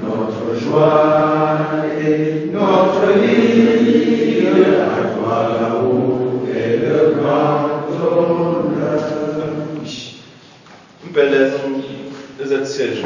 Notre joie et notre lit siège.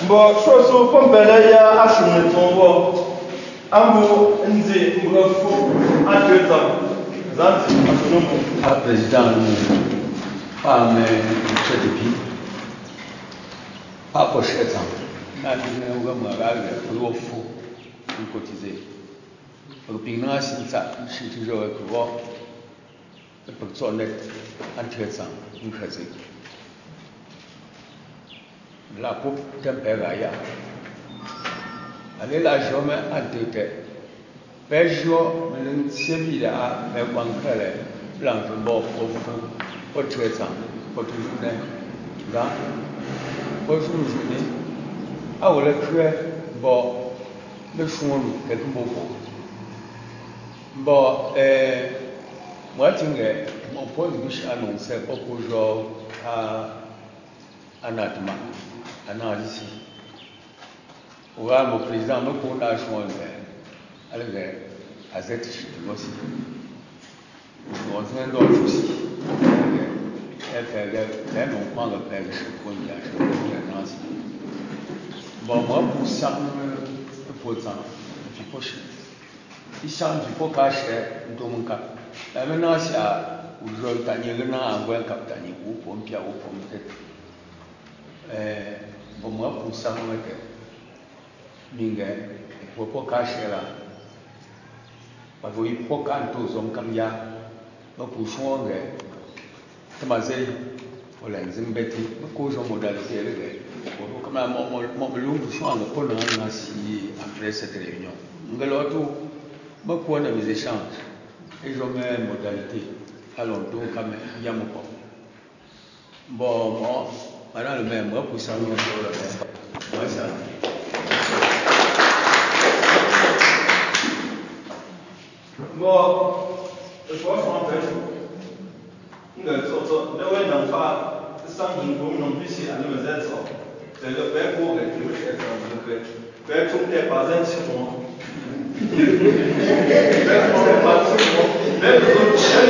Bon, chose comme elle a assumé ton voix, Ambo Nze Mbrefo, à 2 ans. Zanti, à président, pas mais chef de pays, pas pour 7 ans. N'a pas de moral pour fou, pour cotiser. Pour bien c'est ça, c'est toujours avec vous. Pour ça, on est en 13 ans, nous faisons. La coupe tempéraya. Allez la journée à 2 heures. Per jour, nous sommes là, mais on crée blanc de mort pour 13 ans, pour toujours là. Pour journée, à où le crée, bon, le chouan, le beaucoup. Bon, moi, mon point de vue annoncé pour jour à Anatma. Analyse. Mon président me pour la journée, à cette chute aussi. Nous avons d'autres aussi. Elle non prend le père de pour la bon, moi, pour ça, pour ça, je peux chercher. Il chante du pot caché, tout mon cas. Maintenant, c'est à aujourd'hui, il y a un bon capitaine, ou pour un pied, ou pour un tête. Bon, moi, pour ça, il faut pas cacher là. Parce qu'il faut qu'un tous hommes comme ya, nous poussons, Thomasé, pour les embêter, nous causons modalité. Comme mon belou, nous sommes en train après cette réunion. Nous allons beaucoup de mes échanges et je mets modalité. Alors, donc, comme il y a mon corps. Bon, moi, madame le maire, moi, pour ça, nous allons le faire. Moi, ça. Bon, je pense en fait, nous n'avons pas 100 000 non plus si à nous aider. C'est le père pour les plus chers de le père tout n'est pas un second. Père tout n'est pas un second. Même le chef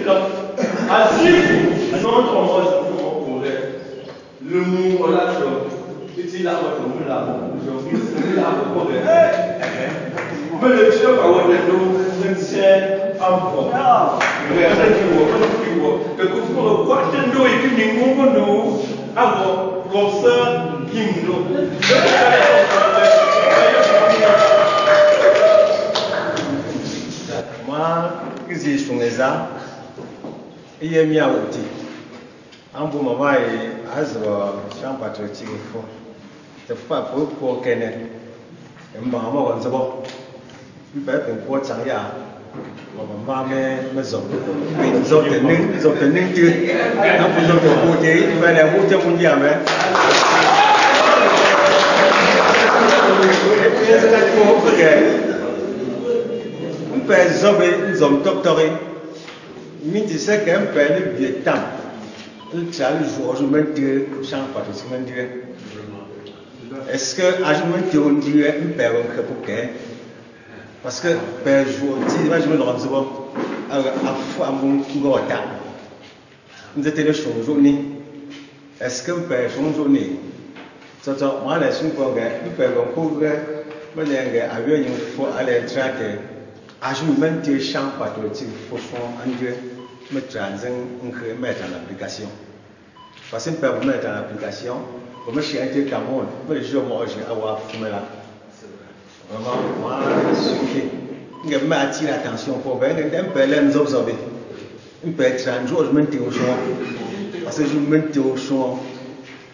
de assis, non, on pourrait. Le mot, là, je là, je là, je là, mais le chef a oublié de c'est un peu. Mais que vous le portez nous et puis nous nous avons professeur Kimdo. Moi, que j'ai sur les arts, il y a mis à outil. Un bon moment et azro champ patriotique fort. C'est pas pour Kenneth. Et maman on se voit. 一百本锅长呀， Maman me zop. Ils ont tenu Dieu. Quand vous ont écouté, ils font les routes mondiales. Et puis, c'est là qu'on regarde. On peut zober, ils ont doctoré. Mais tu sais qu'un père le vieux temps. Le jour, je me dis, change pas de ce que je me dis. Est-ce que je me dis, on dit, un père, on peut pour qu'un. Parce que père jour, je me rends souvent à fois mon gota. Nous étions le journée. Est-ce que père journée? C'est ça, moi, les gens qui ont père couvert, mais les gens avaient une fois à l'entrée. À je me dis, champ patriotique, faut faire un Dieu, mettre en application. Parce que père vous mettre en application, comme je suis un Dieu Cameroun, mais je mange à avoir fumé là. Vraiment, moi, je m'attire l'attention pour voir un peu les observer. Un peu être un jour, je me dis au champ. Parce que je me dis au champ,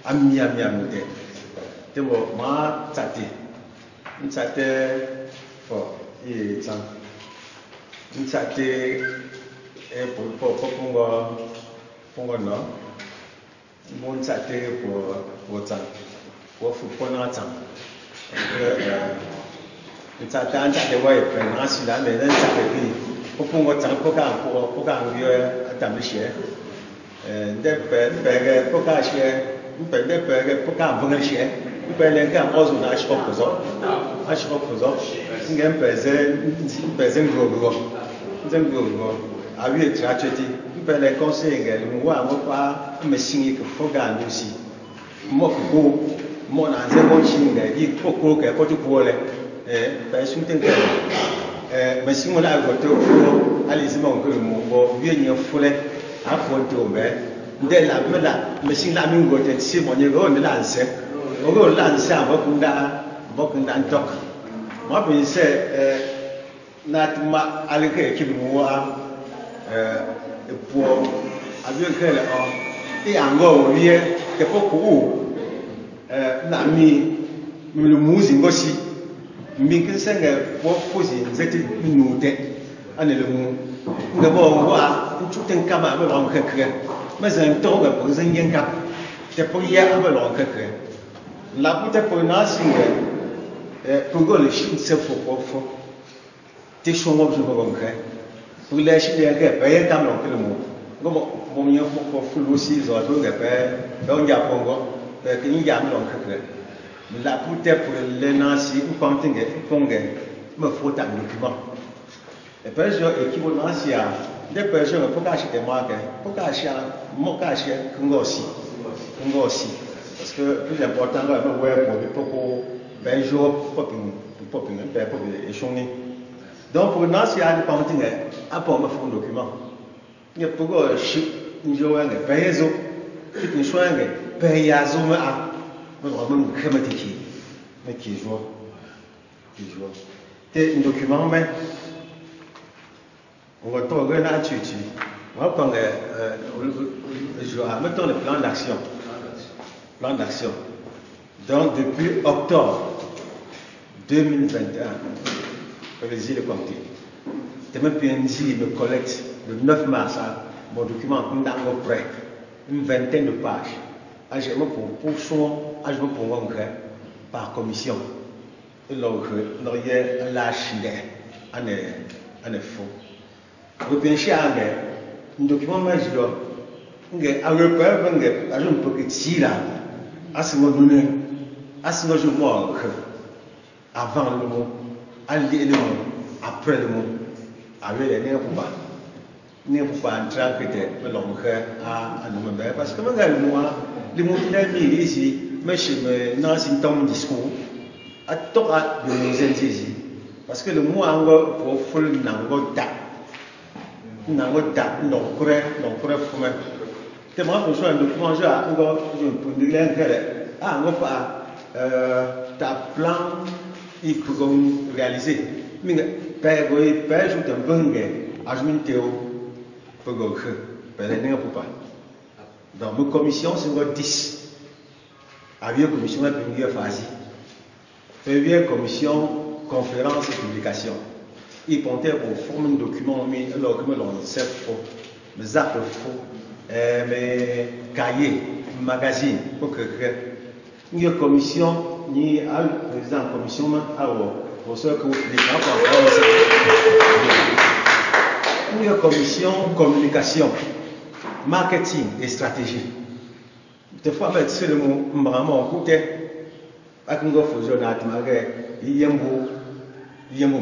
à Miami. C'est bon, moi, ça pour ça t'a de ouais prendre si là mais ça fait puis pour ça pour quand vieux établir de faire pour quand cher de faire pour quand bon cher on peut les gars aux on a je pas ça ngem pèse gros a vu être acheté on peut les conseiller nous voir pas me signer que faut gagner aussi moi na zero chinga di poko ke ko tuko le ba su ten ke ba si mo la go to ko ali si mo ko mo bo vie nyi fule a fo to be nde la me la me si la mi go te si mo nyi go nde la nse o go la nse a bo kunda ntok mo bi se na tuma ali ke ki mo wa po a bi ke le o e ango vie ke poko na mi le muzi ngosi mi kinsenga wo fuzi nzeti nude ane le mu ngabo wa ntuten kama ba lo nkekre mezen to ga bo zen yenga te po ya ba lo nkekre la puta po na singa pour le chine se fo te shomo je bo nkre pour le chine ya ga ba ya kam lo nkele mu ngabo bo mi fo fulu si zo to ga ba on ya pongo que nous y avons la putain pour les nancy ou pentingue me faut un document et puis je équivalence à des personnes pour cacher des marques pour cacher mon cacher aussi parce que plus important là le web pour ben jour pour échanger donc pour nancy à des pentingue à pour me faut un document il y a pour chip nous jouons des payso nous soignons Payazuma a vraiment crématique, mais qui joue. C'est un document, mais on va trouver là dessus. On va prendre mettons le plan d'action. Donc depuis octobre 2021, les îles Comté. Demain PNJ me collecte le 9 mars mon document prêt, une vingtaine de pages. Je me pour par commission. Donc, il y a lâche un faux. Vous pensez à un document majeur. Il y a un repère, il y a un peu de tira. À ce moment-là, je vois avant le mot, allié le mot, après le mot, avec les nerfs pour pas. Ne faut pas entrer à côté de l'homme à nous même parce que moi les mots qui ici mais chez dans un temps discours à tout à de nous ici parce que le mot encore pour full n'angota donc prêt pour moi que moi pour un document j'ai encore je pour dire encore pas ta plan il faut réaliser mais père je te bonne ajouter pour que dans nos commissions, c'est 10. Avec la commission de la phase. Première commission, conférence et publication. il comptait pour former un document, mais alors que l'on sait faux, mes actes faux, mes cahiers, magazines, pour que ni commission, ni à président de commission, alors, pour ceux que vous ni commission communication, marketing et stratégie. Des fois, c'est le mot vraiment écouté. Avec une fusion, il y a un mot, il y a un mot.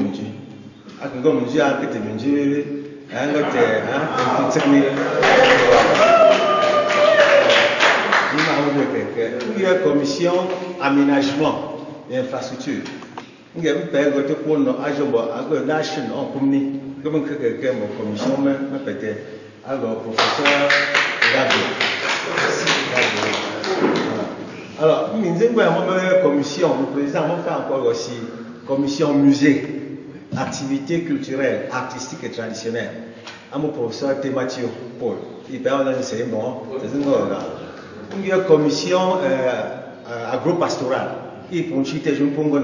Avec une gomme, il y a un petit peu il y a une commission aménagement et infrastructure. Il y a une période pour nous, en communique, comme une commission, peut-être. Alors, professeur Gabo. Alors, nous avons une commission, le président a fait encore aussi commission musée, activités culturelles, artistiques et traditionnelles. À mon professeur Thématio Paul, il parle d'un enseignement, c'est une commission agro-pastorale, il pour chiter je pour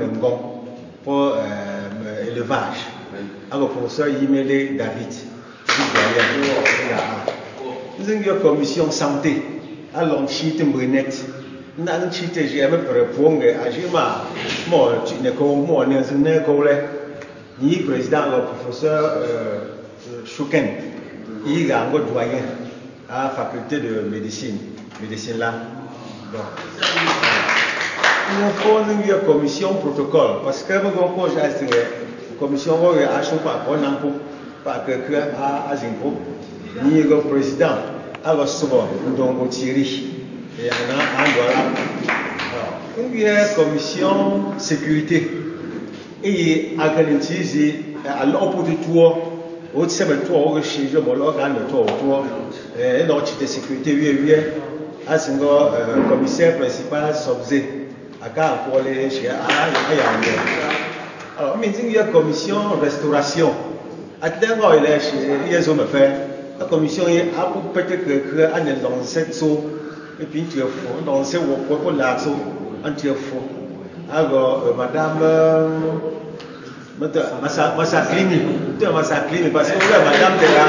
élevage. Alors, professeur Yimele David, nous avons une commission santé, alors chiter Brunette. Nous avons chité, j'ai même répondre à Jima, moi, tu n'es qu'au moi, ni président, le professeur Chouken, il a un doyen à la faculté de médecine là. Nous avons une commission protocole, parce que nous avons une commission qui a changé par quelqu'un à Zimbo, ni le président, alors souvent, nous avons Thierry. Et il y a une commission sécurité et à l'opposé de toi, au sein de toi, au chez je l'organe de toi, et l'autorité de sécurité, oui, à ce commissaire principal, Sobzé, à car pour les chez alors, mais il y a une commission restauration. À l'heure, il y a une la commission est à peu près que dans cette zone. Et puis tu es faux, donc c'est pour la zone, tu es faux. Alors, madame Massaklini, tu es Massaklini, parce que madame est là.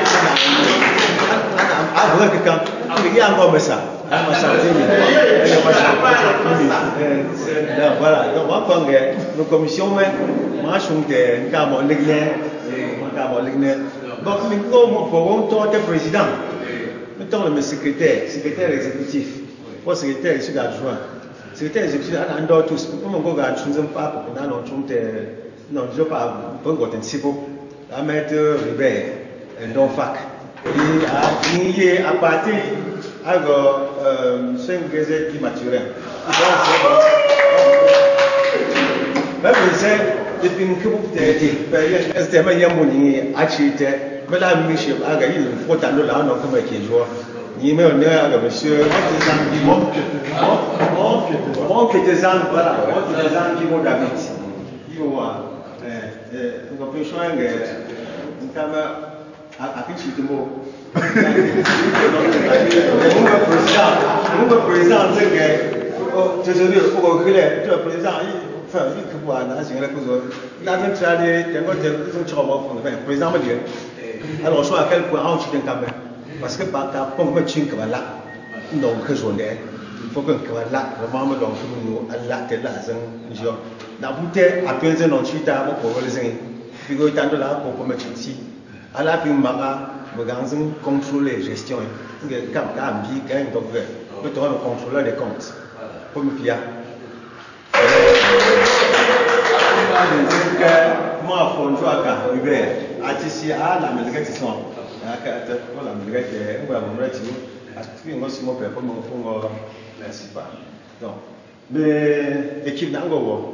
Ah, quelqu'un, il y a encore ça. Massaklini. Voilà, donc on va prendre nos commissions, moi je suis un cas mon donc, nous pouvons être président. Mettons le secrétaire exécutif, ou secrétaire exécutif adjoint. Secrétaire exécutif, on a tous. Comment on va choisir pas pour non, je pas pour un petit peu. À mettre Ribert, donc fac. Et à partir alors 5 gazette qui maturin. Même c'est depuis que vous êtes c'était meilleur moni architecte. Mais là, monsieur, il faut attendre là, non, comme il est joueur. Il met un air à monsieur. Mon que des ans, voilà, mon des ans qui vont David. Il va, on peut choisir une caméra à pitcher de mots. Mon président, c'est que, désolé, pour reculer, le président, enfin, il faut voir, c'est une chose. Là, je suis allé, il y a un président me dit. Alors, je suis à quel point on tient quand même. Parce que par rapport à ce que là, donc, il faut que là, vraiment, donc, nous, là, t'es là, c'est un la bouteille, à peine, on chute à pour les uns. Puis, il y a là pour mettre ici. À la fin, on va contrôler la gestion. Il y a un bi, donc, le contrôleur des comptes. Comme il y a. Moi, il faut une fois qu'à Hubert. Artiste à la médecine sont à la médecine on va me mettre à ce que moi si mon père pour merci pas donc mais équipe d'ango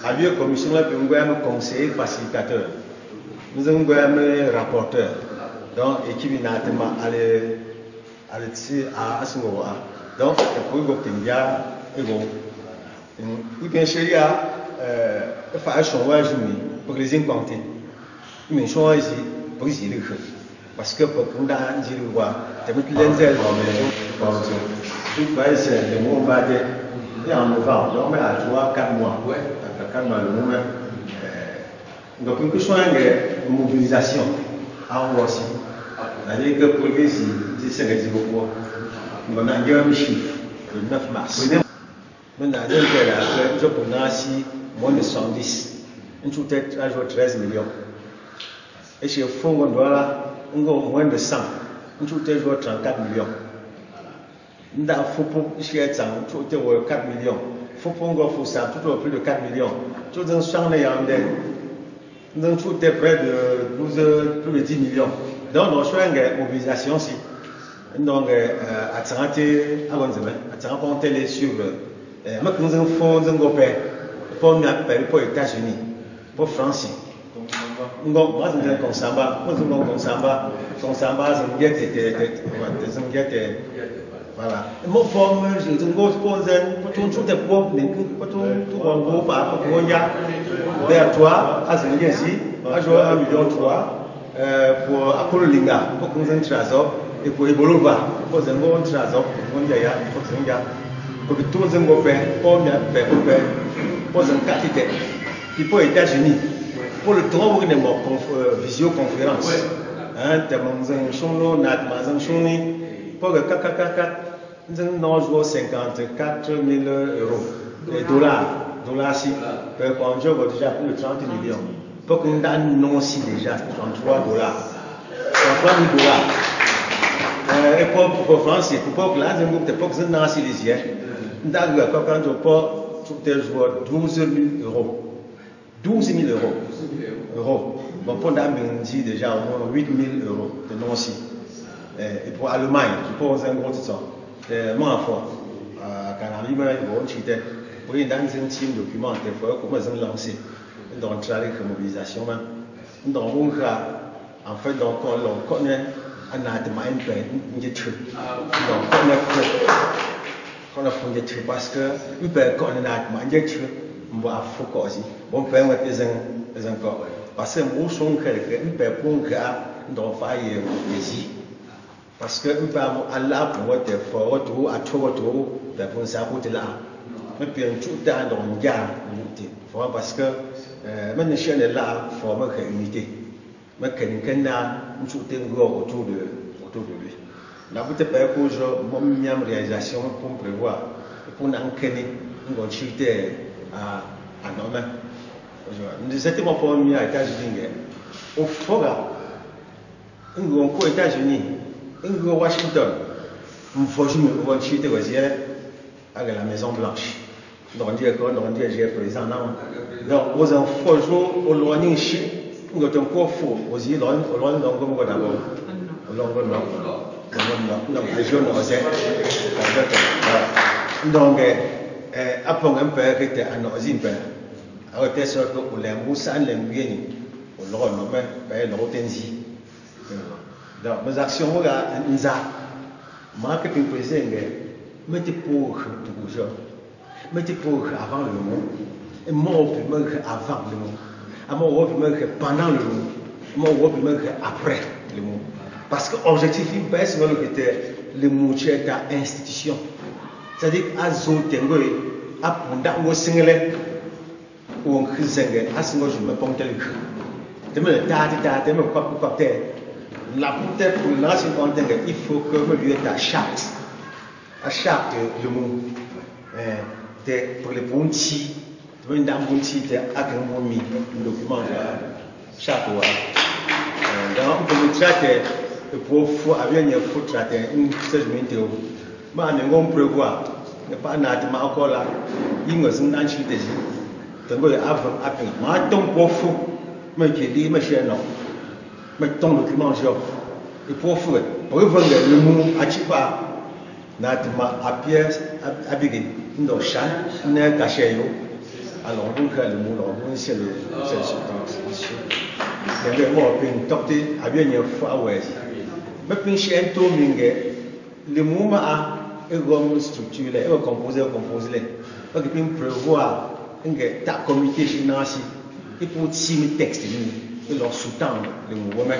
avait commission là puis on va me conseiller facilitateur nous avons un rapporteur donc équipe n'a tellement aller à ce moment donc pour vous bien et bon ou bien chez faire changer pour les implanter mais choix ici pour ici le coup parce que pour qu'on a dit le voir t'as mis l'enzel tout va c'est le mot va dire et en novembre donc mais à 4 mois ouais 4 mois le moment Donc, une question de mobilisation en haut aussi. C'est-à-dire que pour les c'est que on a un chiffre le 9 mars. Maintenant, je prends ici moins de 110. Une peut-être à jour 13 millions. Et chez Fond, on doit moins de 100. Une peut-être jour 34 millions. Dans Foupo, chez Etzang, tout est 4 millions. Foupo, on faut ça, tout plus de 4 millions. Tout dans champ de Yandel. Donc, tout est près de 12, plus de 10 millions. Donc, on fait une mobilisation aussi. Donc, à Tsanté, à Gonzame, à Tsanté, on télé sur. Moi, nous avons fait un groupe pour les États-Unis, pour France. Donc, moi, je suis Consamba. Moi, je suis Consamba. Consamba, je suis voilà. Moi, forme, je suis un gros sponsor. Pour tout le monde, pour tout le groupe, pour le vers toi, à ce ici, à jouer 1,3 million pour Apollo Linga, pour que nous ayons un trésor, et pour Ebolova, pour que nous ayons un trésor, pour que nous ayons un trésor, pour que tout le monde fasse, pour un quantité, puis pour les États-Unis, pour le temps où nous avons visioconférence, nous avons un chômage, nous avons un chômage, pour que nous avons 54 000 €, dollars si, pour qu'on déjà plus de 30 millions. Pour qu'on donne non si déjà, 33 $. 33 000 $. Et pour France, pour que là, je ne peux pas que si les yeux. Nous avons quand on pas tout les jours 12 000 €. 12 000 €. Bon, pour nous dit déjà au moins 8 000 € de non si. Et pour l'Allemagne, je pose un gros titre. Moi, à Canada, il y a un petit pour une dans un team documentaire, il faut comment ils ont lancé dans le travail de mobilisation. Dans mon cas, en fait, donc on connaît un atelier un peu de truc. Donc on a fait des trucs parce que on peut connaître un atelier de truc, on va faire aussi. On peut mettre des encore parce que moi je suis quelqu'un, on peut pour gars dans faire des parce que on peut aller pour être fort tout à tout pour ça pour là. Mais puis tout dans le gars parce que maintenant je suis là pour former une unité. Mais quelqu'un a tout autour de lui. Là vous êtes pas pour une réalisation pour prévoir pour n'enquêter une unité à normal. Nous étions pour aux États-Unis. Au fora, aux États-Unis, aux Washington, nous faisons une unité avec la Maison Blanche. Donc, on dit que j'ai présent. Donc, aux enfants, au loin de Chine, nous avons encore faux. Aussi, au loin d'abord. Au loin de la région nord-est. Donc, après, on peut arrêter à nord-est. Alors, c'est sûr que pour les Moussa, les Mouéni, au loin de l'Otensi. Donc, mes actions, nous avons marketing président. Mettez pour toujours. Mettez pour avant le monde. Et moi, avant le monde. À moi, pendant le monde. Moi, après le monde. Parce que l'objectif, c'est que le monde est une institution. C'est-à-dire qu'à Zotengo, à Pondamo Single, ou en Chrisengue, à ce moment je me ponte le cul. Je me tâte, me quoi, la ponte pour l'ancien contengue, il faut que me lui ait à charte. À chaque le mot pour les pontis, une dame ponti était à un document chaque fois. Donc, pour le traiter, pour avoir une faute traiter, une segmentation, mais on prévoit, ne pas n'attendre encore là, il me semble un chute ici. Donc, il y a un peu, mais ton pour fou, mais qui dit, mais chez nous, mais ton document, et pour fou, pour revenir le mot à Chipa. Natma à pièce à biguer dans chan n'est caché alors donc le mot c'est le c'est le mot une tortée à bien une fois ouais mais puis chez un tour le mot a une structure là est composé donc il peut prévoir que ta comité financier et pour signer texte et leur sous-tendre le mot même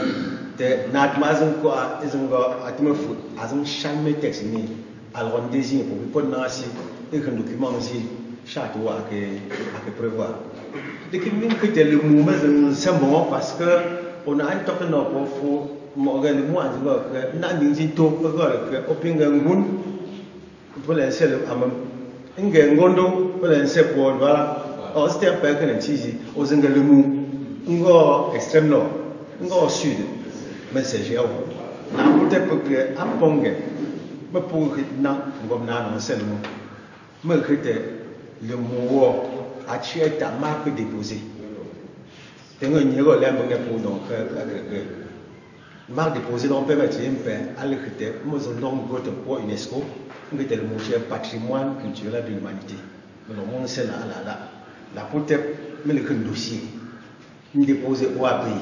de Natma quoi ils ont à te me foutre à un champ texte alors on désigne pour pas nancy et un document aussi chaque mois à prévoir. Dès que le moment c'est bon parce que on a un temps que nous faut le mois que n'a dit tout que opinion gun pour lancer le amam inge ngondo pour lancer pour voilà on c'était pas que les tizi aux le mou ngo extrême nord ngo sud mais c'est géo na peut-être que à pongue mais pour que non comme na non c'est le mou mais que le mot a tué ta marque déposée. Tengo niego le mbonge pour donc marque déposée donc permettre un peu à l'écriture moi je donc gote pour UNESCO que le musée patrimoine culturel de l'humanité. Mais le monde c'est la peut-être mais le dossier déposé au API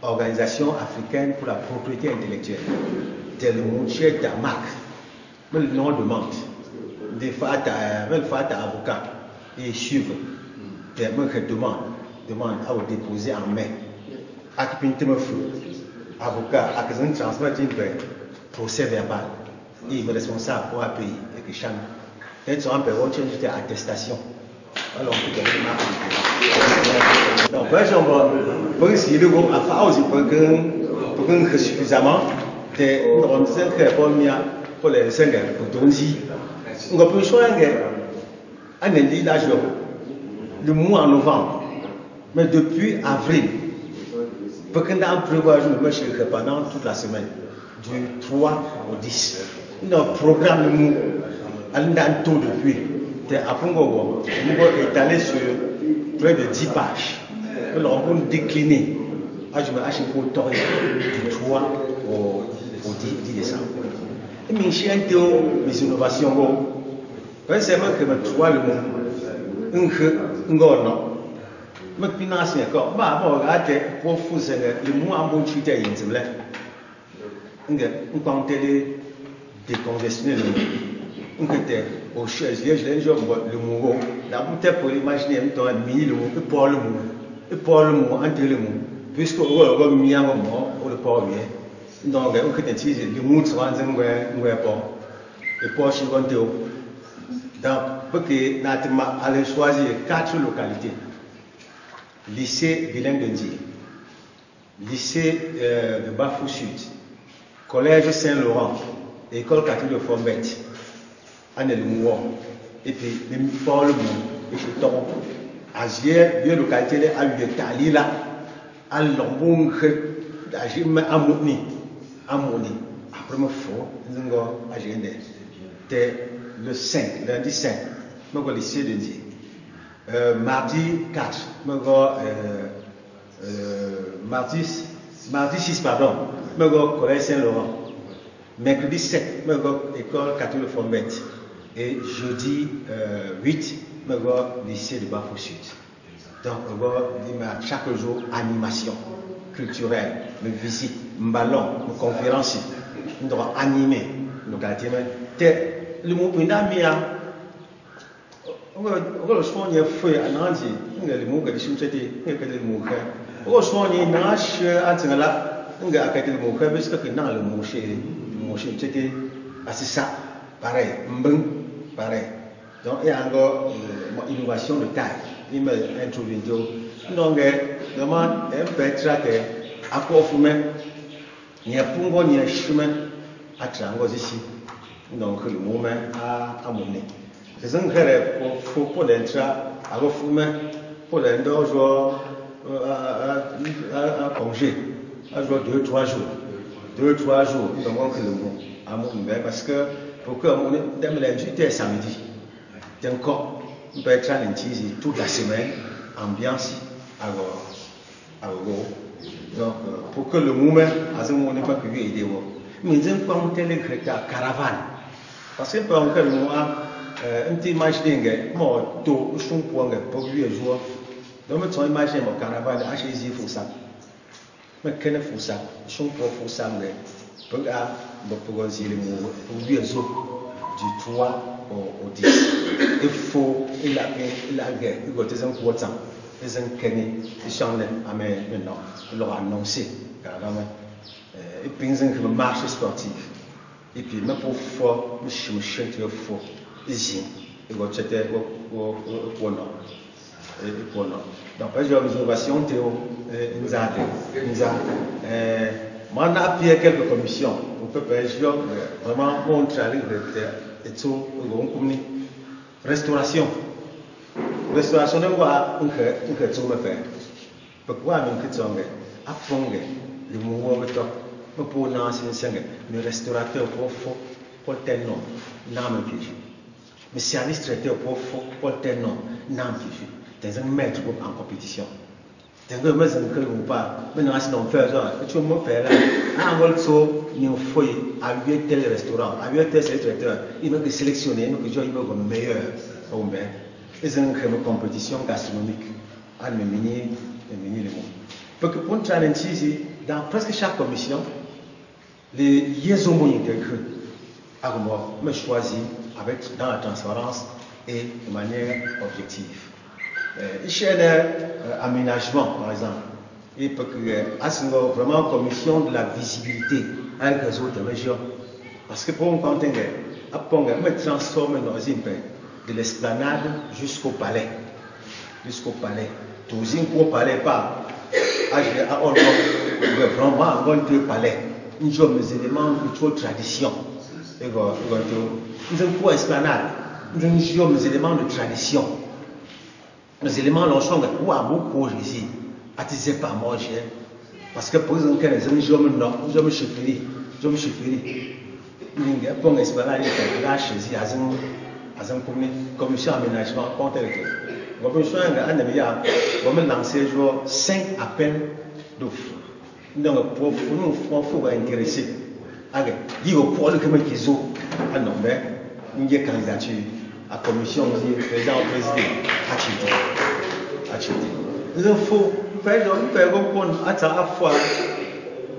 Organisation africaine pour la propriété intellectuelle. Tel musée ta marque mais le nom demande des fois ta avocat et suivre des demande à vous déposer en main à qui pinte me fou avocat à qui transmettre une procès verbal il est responsable pour un pays et que chaque et tu as un peu autre chose de attestation alors on peut marquer donc par exemple pour essayer de voir à faire aussi pour que suffisamment de on disait que pour les 5 pour donner on peut choisir un là le mois en novembre mais depuis avril pour qu'on a prévoir pendant toute la semaine du 3 au 10 notre programme le mois à tout depuis après on va étaler sur près de 10 pages on va décliner je me achète pour du 3 au 10 décembre et mes chiens mes innovations c'est moi que me trouve le monde non mais financier encore bah bon regarder pour faire le mois en bon chuter yinzim là on compte les décongestionner on était au chef je jour le mot la peut-être pour imaginer un temps mini le mot et pour le mot entre le mot puisque on va mis un moment pour le port bien donc on peut utiliser le mot sur un port et pour suivant donc pour que Natima allait choisir 4 localités. Lycée Vilain de Ndié, lycée de Bafou Sud, collège Saint-Laurent, école catholique de Fombette, Anne Mouon, et puis même Paul Mou, et chez Toron. Azier, deux localités à Yetali là, à Lombong, à Jim Amouni, après me faux, nous avons agenda. Le 5, lundi 5, je vais au lycée de Ndié. Mardi 4, mardi 6, pardon, je vais au collège Saint-Laurent. Mercredi 7, je vais à l'école catholique de Fombette. Et jeudi 8, je vais au lycée de Bafou Sud. Donc, je vais chaque jour animation culturelle, me visite, me ballon, me conférence, je dois animer nos quartiers. Le mot pinamia, on va soigner feu à Nancy, le mot que je suis traité, le mot que on va soigner Nash à Tingala, on va accueillir le mot que parce que dans le mot chez traité, c'est ça, pareil, pareil. Donc il y a encore une innovation de taille, il m'a introduit. Donc, demande un peu traité, à quoi fumer, il y a pour il y a chemin à Trango ici. Donc le moment à mener. C'est un vrai pour l'entrer à refumer pour l'endroit à congé à jouer 2-3 jours. 2-3 jours donc le mot à mener parce que pour que on demain lundi et samedi encore on peut être en Tizi toute la semaine ambiance à donc pour que le moment à ce moment n'est pas que lui aider mais ils ont pas tel caravane. Parce que pour encore moi, un petit imagine que moi tout son point que pour lui jouer. Donc tu imagines mon caravane à chez y faut ça. Mais qu'est-ce faut ça? Son point faut ça mais pour dire les mots pour lui jouer du 3 au 10. Il faut il a guerre, il doit être un important. Les incarnés, ils chantent maintenant, ils l'ont annoncé carrément. Et puis ils ont marché sportif. Et puis, même pour fort, je suis fort, ici, go chete go pono et pono donc par exemple observation théo nzade on a appuyé quelques commissions on peut vraiment montrer et tout restauration ne voit un que tout me fait pourquoi même que tu as fondé le mouvement de toi pour nous enseigner le restaurateur pour tel nom n'am plus mais service traiteur pour tel nom n'am plus dans un maître en compétition dans un maître que nous pas maintenant si on fait ça tu me fais là un volto nous faut avec tel restaurant avec tel traiteur il veut sélectionner nous que il veut le meilleur au bien c'est une compétition gastronomique à le mini le monde parce que pour challenge ici dans presque chaque commission les liaisons intégrées à me choisir avec dans la transparence et de manière objective. Chez l'aménagement, par exemple, et parce que vraiment commission de la visibilité avec les autres régions. Parce que pour un contenu, me transforme dans une paix de l'esplanade jusqu'au palais. Tout le monde palais pas. À Olgo, vraiment, on va palais. Nous avons des éléments de tradition. Nous avons quoi esplanade? Nous avons des éléments de tradition. Les éléments l'ensemble de quoi beaucoup ici, attisé par moi, parce que pour exemple, nous avons chefferie. Nous avons esplanade, nous avons commission aménagement, contre le on va lancer 5 appels d'offres. Donc, pour nous intéresser, il faut pour le qu'ils ont un nombre, une candidature à la commission, président, acheter. Il faut faire à la fois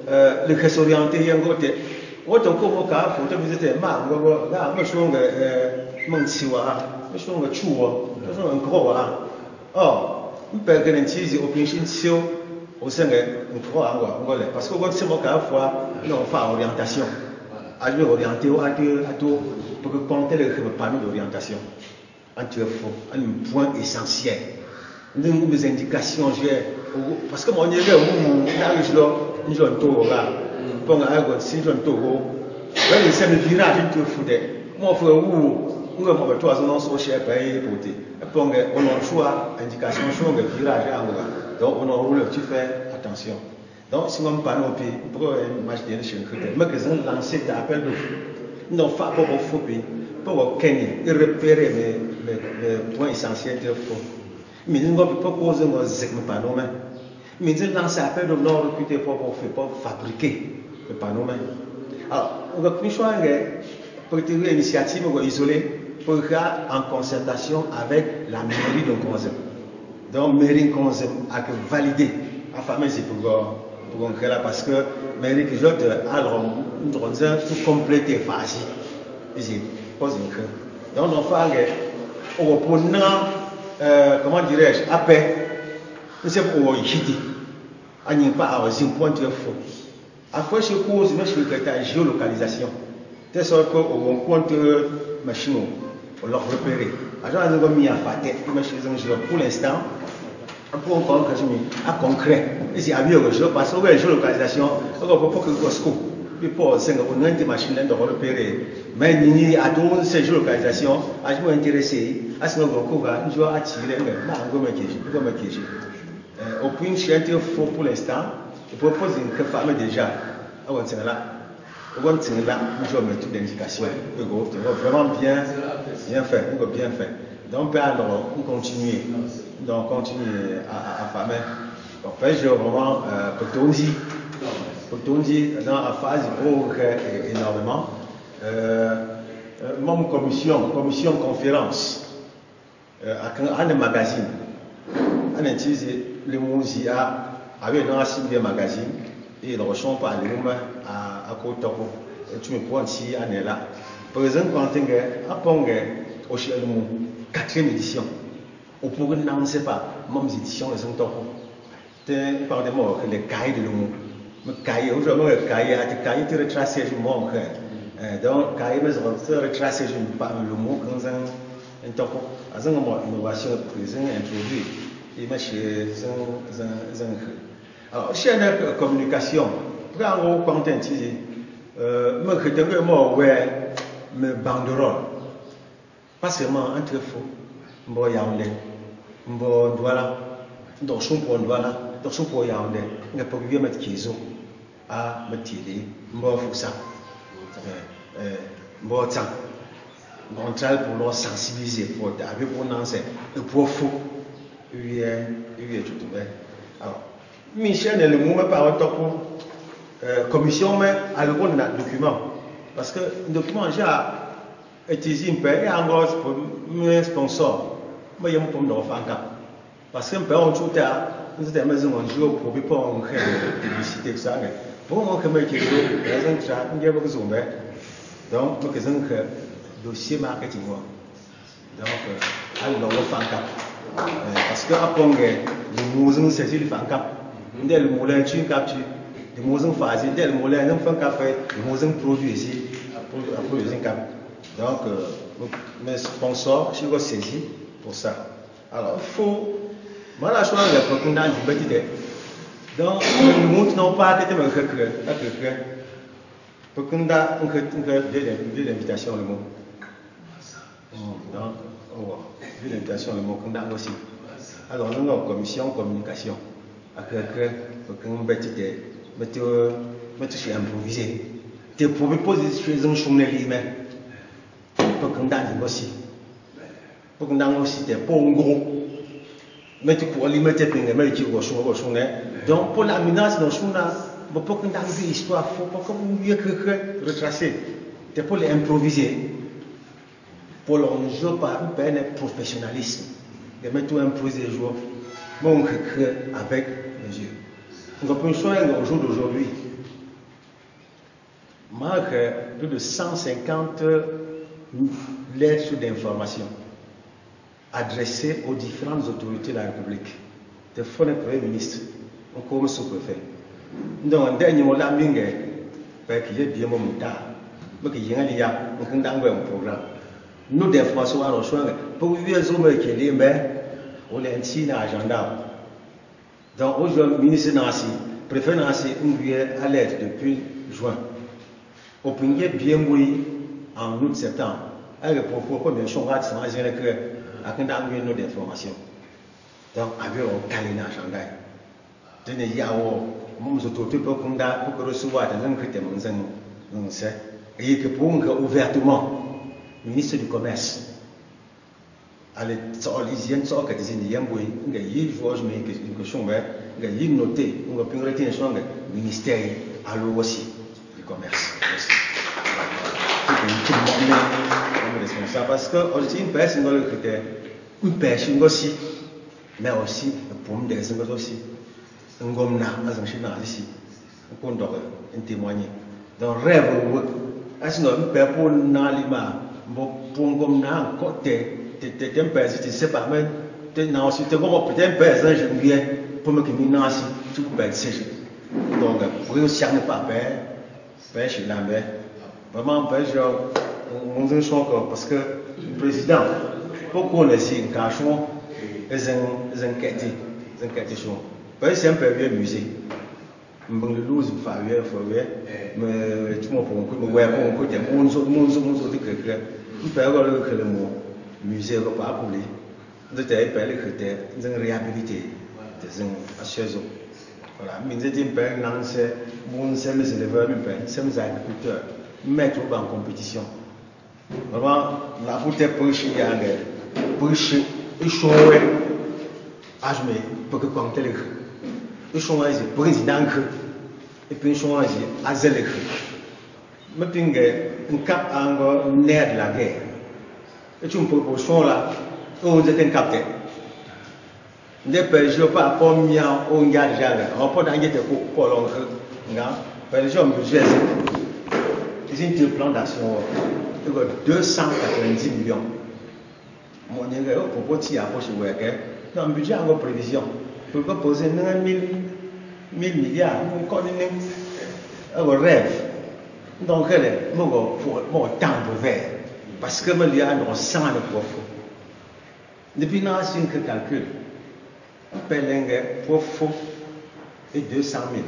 le réseau orienté et un côté. Autant que vous avez visité or, on peut garantir l'opinion au sein de l'Angola. Parce que vous savez qu'à la fois, nous avons orientation. À lui orienter à tout pour que compter le panneau d'orientation. Un point essentiel. Nous des indications, parce que mon élève, nous avons tout là. Pour un si je c'est le virage, il te fout. Moi, il faut nous avons trois ans sur chez pays pour on a choix indication sur le virage donc on a roule tu fais attention donc si on parle au pays pour imaginer chez le mais que je lancer d'appel de non pas pour faux pays pour Kenya et repérer mes points essentiels de faux mais nous ne pouvons pas causer nos zègnes pas nous-mêmes mais nous lancer appel de non recruter pour fabriquer le panneau même alors on va plus choisir pour une initiative isolée pour faire en concertation avec la mairie de Konzem. Donc, la mairie de Konzem a validé, enfin, c'est pour là parce que la mairie qui joue alors, nous avons tout compléter facile. Ici, pose une crainte. Donc, on fait comment dirais-je, après, c'est pour y hiti. On n'y pas à un point de faux. Après, je pose une géolocalisation. De sorte qu'on compte machine. On l'a repéré. Alors, nous avons mis à faire pour l'instant, pour encore à concret. Et c'est à lui parce que la géolocalisation, on ne peut pas que le Costco. Puis pour ça, on a une machine de repérer. Mais il à toutes ces géolocalisations, à je m'intéresser, à ce qu'on va attirer, au point de chien faux pour l'instant, je propose une femme déjà. On tient là. On tient là, nous avons toutes les indications. Vraiment bien fait, bien fait. Donc, alors, on continue à faire. En fait, je vraiment, pour Tondi, dans la phase, il progresse énormément. Mon commission conférence, à un magazine, on utilise le mot ZIA avec un cible magazine et il reçoit par les mots à côté. Tu me prends ici, on est là. Par exemple, quand on est au 4e édition, on pourrait n'annoncer pas, même édition, les autres. Par des mots, les cahiers de l'humour. Le cahier, aujourd'hui, le cahier te retrace du monde. Donc, cahier, mais se retrace du l'humour, innovation introduite. Alors, chaîne de communication, quand on content, me banderole, pas seulement un très faux, mbo yaoundé, mbo douala, dans son point douala, dans son point yaoundé, on a pas vu mettre kizo, à me tirer, mbo foussa, mbo tang, on travaille pour leur sensibiliser, pour avec pour lancer, et pour fou, il est tout ouvert. Alors, Michel est le moment par rapport pour commission, mais à le bon document. Parce que le document, j'ai utilisé un peu, et encore pour mes sponsors, moi, je me prends dans le fan. Parce que on joue à nous sommes maison, on joue pour ne pas en faire de publicité, ça. Pour moi, comme je dis, il y a beaucoup de zoom. Donc, je fais un dossier marketing. Donc, alors, le fan. Parce que après, nous avons saisi le fan. Dès le moulin, tu captures. Nous avons fait dès le moulin, nous avons fait nous avons produit ici, produit un cap. Donc, mes sponsors, je suis saisi pour ça. Alors, il faut. Moi, la chose, c'est que nous avons une petite idée. Donc, nous ne pouvons pas être un peu pour que nous ayons une invitation le mot. Donc, une invitation le mot que nous avons aussi. Alors, nous avons une commission communication. Pour que nous ayons improvisé. Tu peux poser des choses pour que nous ayons aussi. Pour que nous ayons aussi des bons gros. Mais tu peux limiter les choses. Donc, pour la menace, nous pour que nous ayons une histoire, il faut que nous retracer. Tu peux les improviser. Pour l'enjeu par un professionnalisme. De mettre improviser les jours. Bon, avec les yeux. Nous avons au jour d'aujourd'hui. Marque plus de 150 lettres d'information adressées aux différentes autorités de la République, de le Premier ministre, comme sous-préfet. Donc, un dernier mot là, parce qu'il y a bien mon tard, mais qu'il y a un programme. Nous, d'informations à rejoindre, pour vous dire, qui est mais on est un agenda. Donc, aujourd'hui, le ministre Nancy, le préfet Nancy, on à l'aide depuis juin. Au premier bien oui en août-septembre. Avec le propos, comme un changement de changement, avec un nos d'informations. Donc, avec un calendrier agenda. Il y a des autorités pour recevoir des critères. Et que pour ouvertement, le ministre du Commerce, allez, l'hygiène, ça, que des Indiens, il y a une question, il y a une notée, il y a une retention du ministère, alors aussi, du Commerce. Parce que aussi une personne dans le critère, une personne aussi, mais aussi pour me dire aussi, un gomme n'a pas un chien ici, on peut témoigner. Donc rêve, est-ce que nous pour n'alima, pour un gomme n'a côté, t'es un personne, tu sais pas, mais t'es non, si t'es comme peut-être personne, je viens pour me qu'il m'y si tu peux être séché. Donc pour une chien n'est pas père chez la mère. Vraiment, on se choque parce que le président, pourquoi on est ici, un cachon, est un quête. C'est un peu vieux musée. Le loose, il faut mais tout le monde peut me côté, mon autre que le mot musée, pas pour lui. Nous avons les critères, nous avons réhabilité des assurances. Voilà, mais nous avons les éleveurs, les agriculteurs, mettre en compétition. Vraiment, la bouteille pour chier, il faut ajouter pour que quand elle il faut choisir président et puis il faut choisir azel mais puis un cap en nerf de la guerre et tu me proposition là on est un capitaine ne peux je pas pour mien on garde jamais on peut d'ailleurs pour l'on par exemple budget c'est un plan d'action de 290 millions. Mon propos de un budget en prévision. Pour proposer 1000 milliards, on rêve. Donc, mon temps de verre. Parce que il y a un sang de profond. Depuis nous avons un calcul, on paie pour faux et 200 000.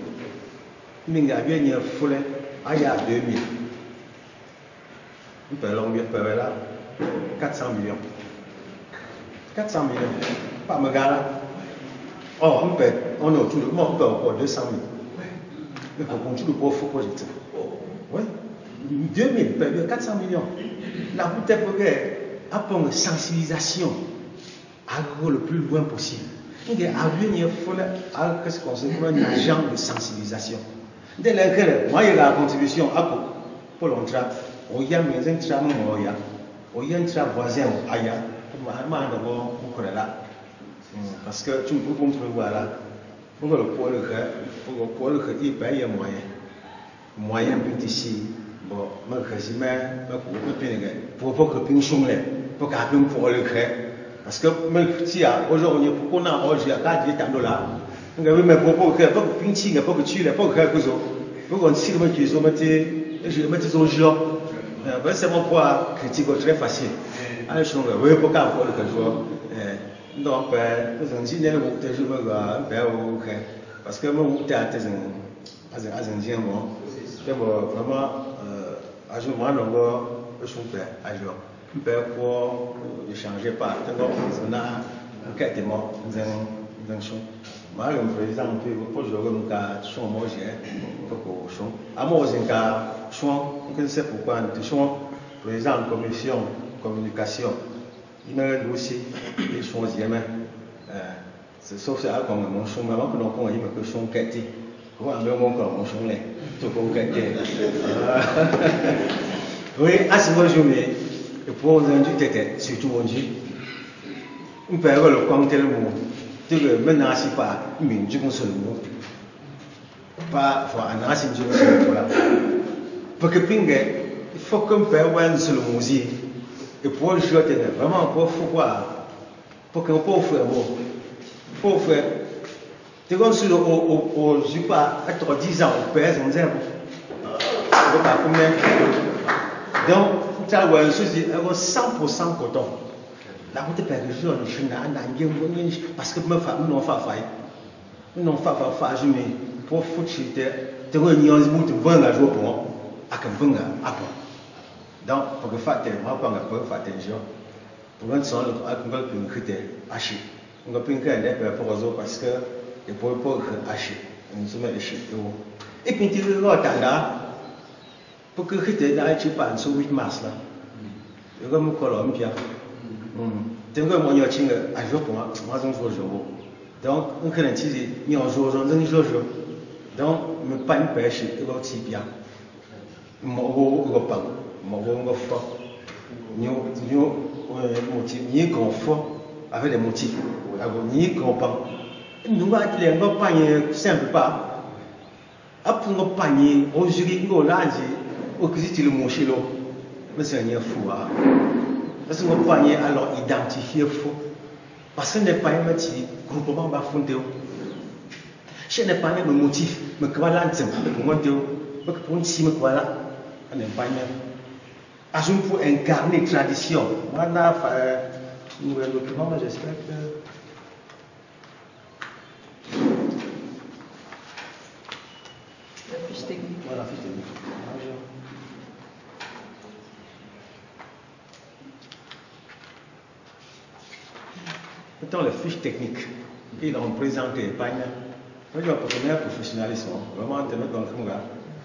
Mais il y a un fou, il y a 2 000. On paie là 400 millions. 400 millions, pas me gare. Oh, on a tout le monde, on peut encore 200 000. Mais pour continuer pour faux projet. Oui, 2 000, 400 millions. La route est pour apprendre une sensibilisation à le plus loin possible. Il y a qu'est-ce qu'on sait comme un agent de sensibilisation. Dès que moi, il y a la contribution pour l'entrée, on y a mis un travail, on y a un travail voisin, parce que tu peux comprendre là, pour le il paye moyen petit bon, mais pour que pinchon là, pour qu'un pour le créer. Parce que aujourd'hui, pour qu'on a aujourd'hui à $4, mais pour que pinching, pour que tu l'as, pour que pour qu'on tire le qu'ils ont mis au jeu. C'est mon point critique très facile. Alors, je oui, pour qu'un pour le créer. Donc, nous avons dit que nous avons parce que nous avons vraiment ajoutement longueur ajoutement pour échanger par on a un quêtement d'un son mal un président pour jouer un cas son moje pour son à moi un cas son que c'est pourquoi nous sommes président de commission communication il a aussi les choses yémen c'est sauf ça comme mon son maman que nous on y que son quêté comment même encore mon son là tout comme quêté oui à ce moment journée et pour un du tête surtout on dit on peut avoir le compte le mot de maintenant c'est pas une du qu'on se le mot pas faut un ancien du qu'on là parce que pingue il faut qu'on peut avoir le mot et pour le jouer vraiment pour quoi pour qu'on peut faire bon pour faire tu comme sur au je pas à 10 ans on pèse on dit pas combien donc tu as un souci 100% coton la route est perdue on je n'ai parce que me fa non fa je me pour foutre tu vois ni on se monte 20 à jour pour à que 20 à pour donc pour que faire tellement pas pour faire attention pour un son à qu'on peut critère acheter on peut pas aller pour eux parce que et pour acheter on se met acheter et puis tu le vois là pour que critère là tu pas sur 8 mars là il y a comme Colombia tu vois moi il y a chingue à jour pour moi on joue jour donc on可能其实你要说人说donc me pas une pêche il va aussi bien moi on fort ni confort avec des motifs ni comprend nous va dire on pas simple pas après on pas aujourd'hui on l'a dit au que c'est le mot chez l'eau mais c'est un fou parce que on pas alors identifier faux parce que n'est pas un métier groupement va fonder je n'ai pas le motif mais que voilà pour moi pour une cime voilà on n'est pas même pour incarner tradition. Moi, on a fait un nouvel document, mais j'espère que. La fiche technique. Voilà, la fiche technique. Maintenant, la fiche technique, ils ont présenté l'épargne. Moi, je vais pour le professionnalisme. Vraiment, te mettre dans le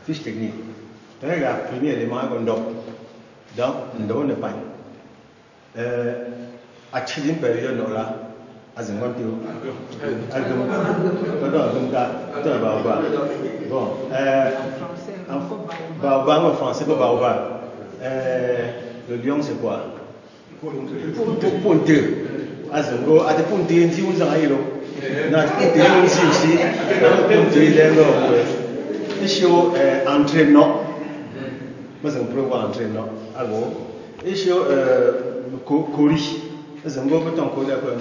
fiche technique. Le premier élément, c'est qu'on donc nous ne pas à une période là à un moment bon en français pas baobab le lion c'est quoi pointeur à un go à des pointeurs dit vous en avez là na pointeur aussi pointeur là show entraînement mais on peut voir entraînement alors et sur Cori c'est un peu tant qu'on a pas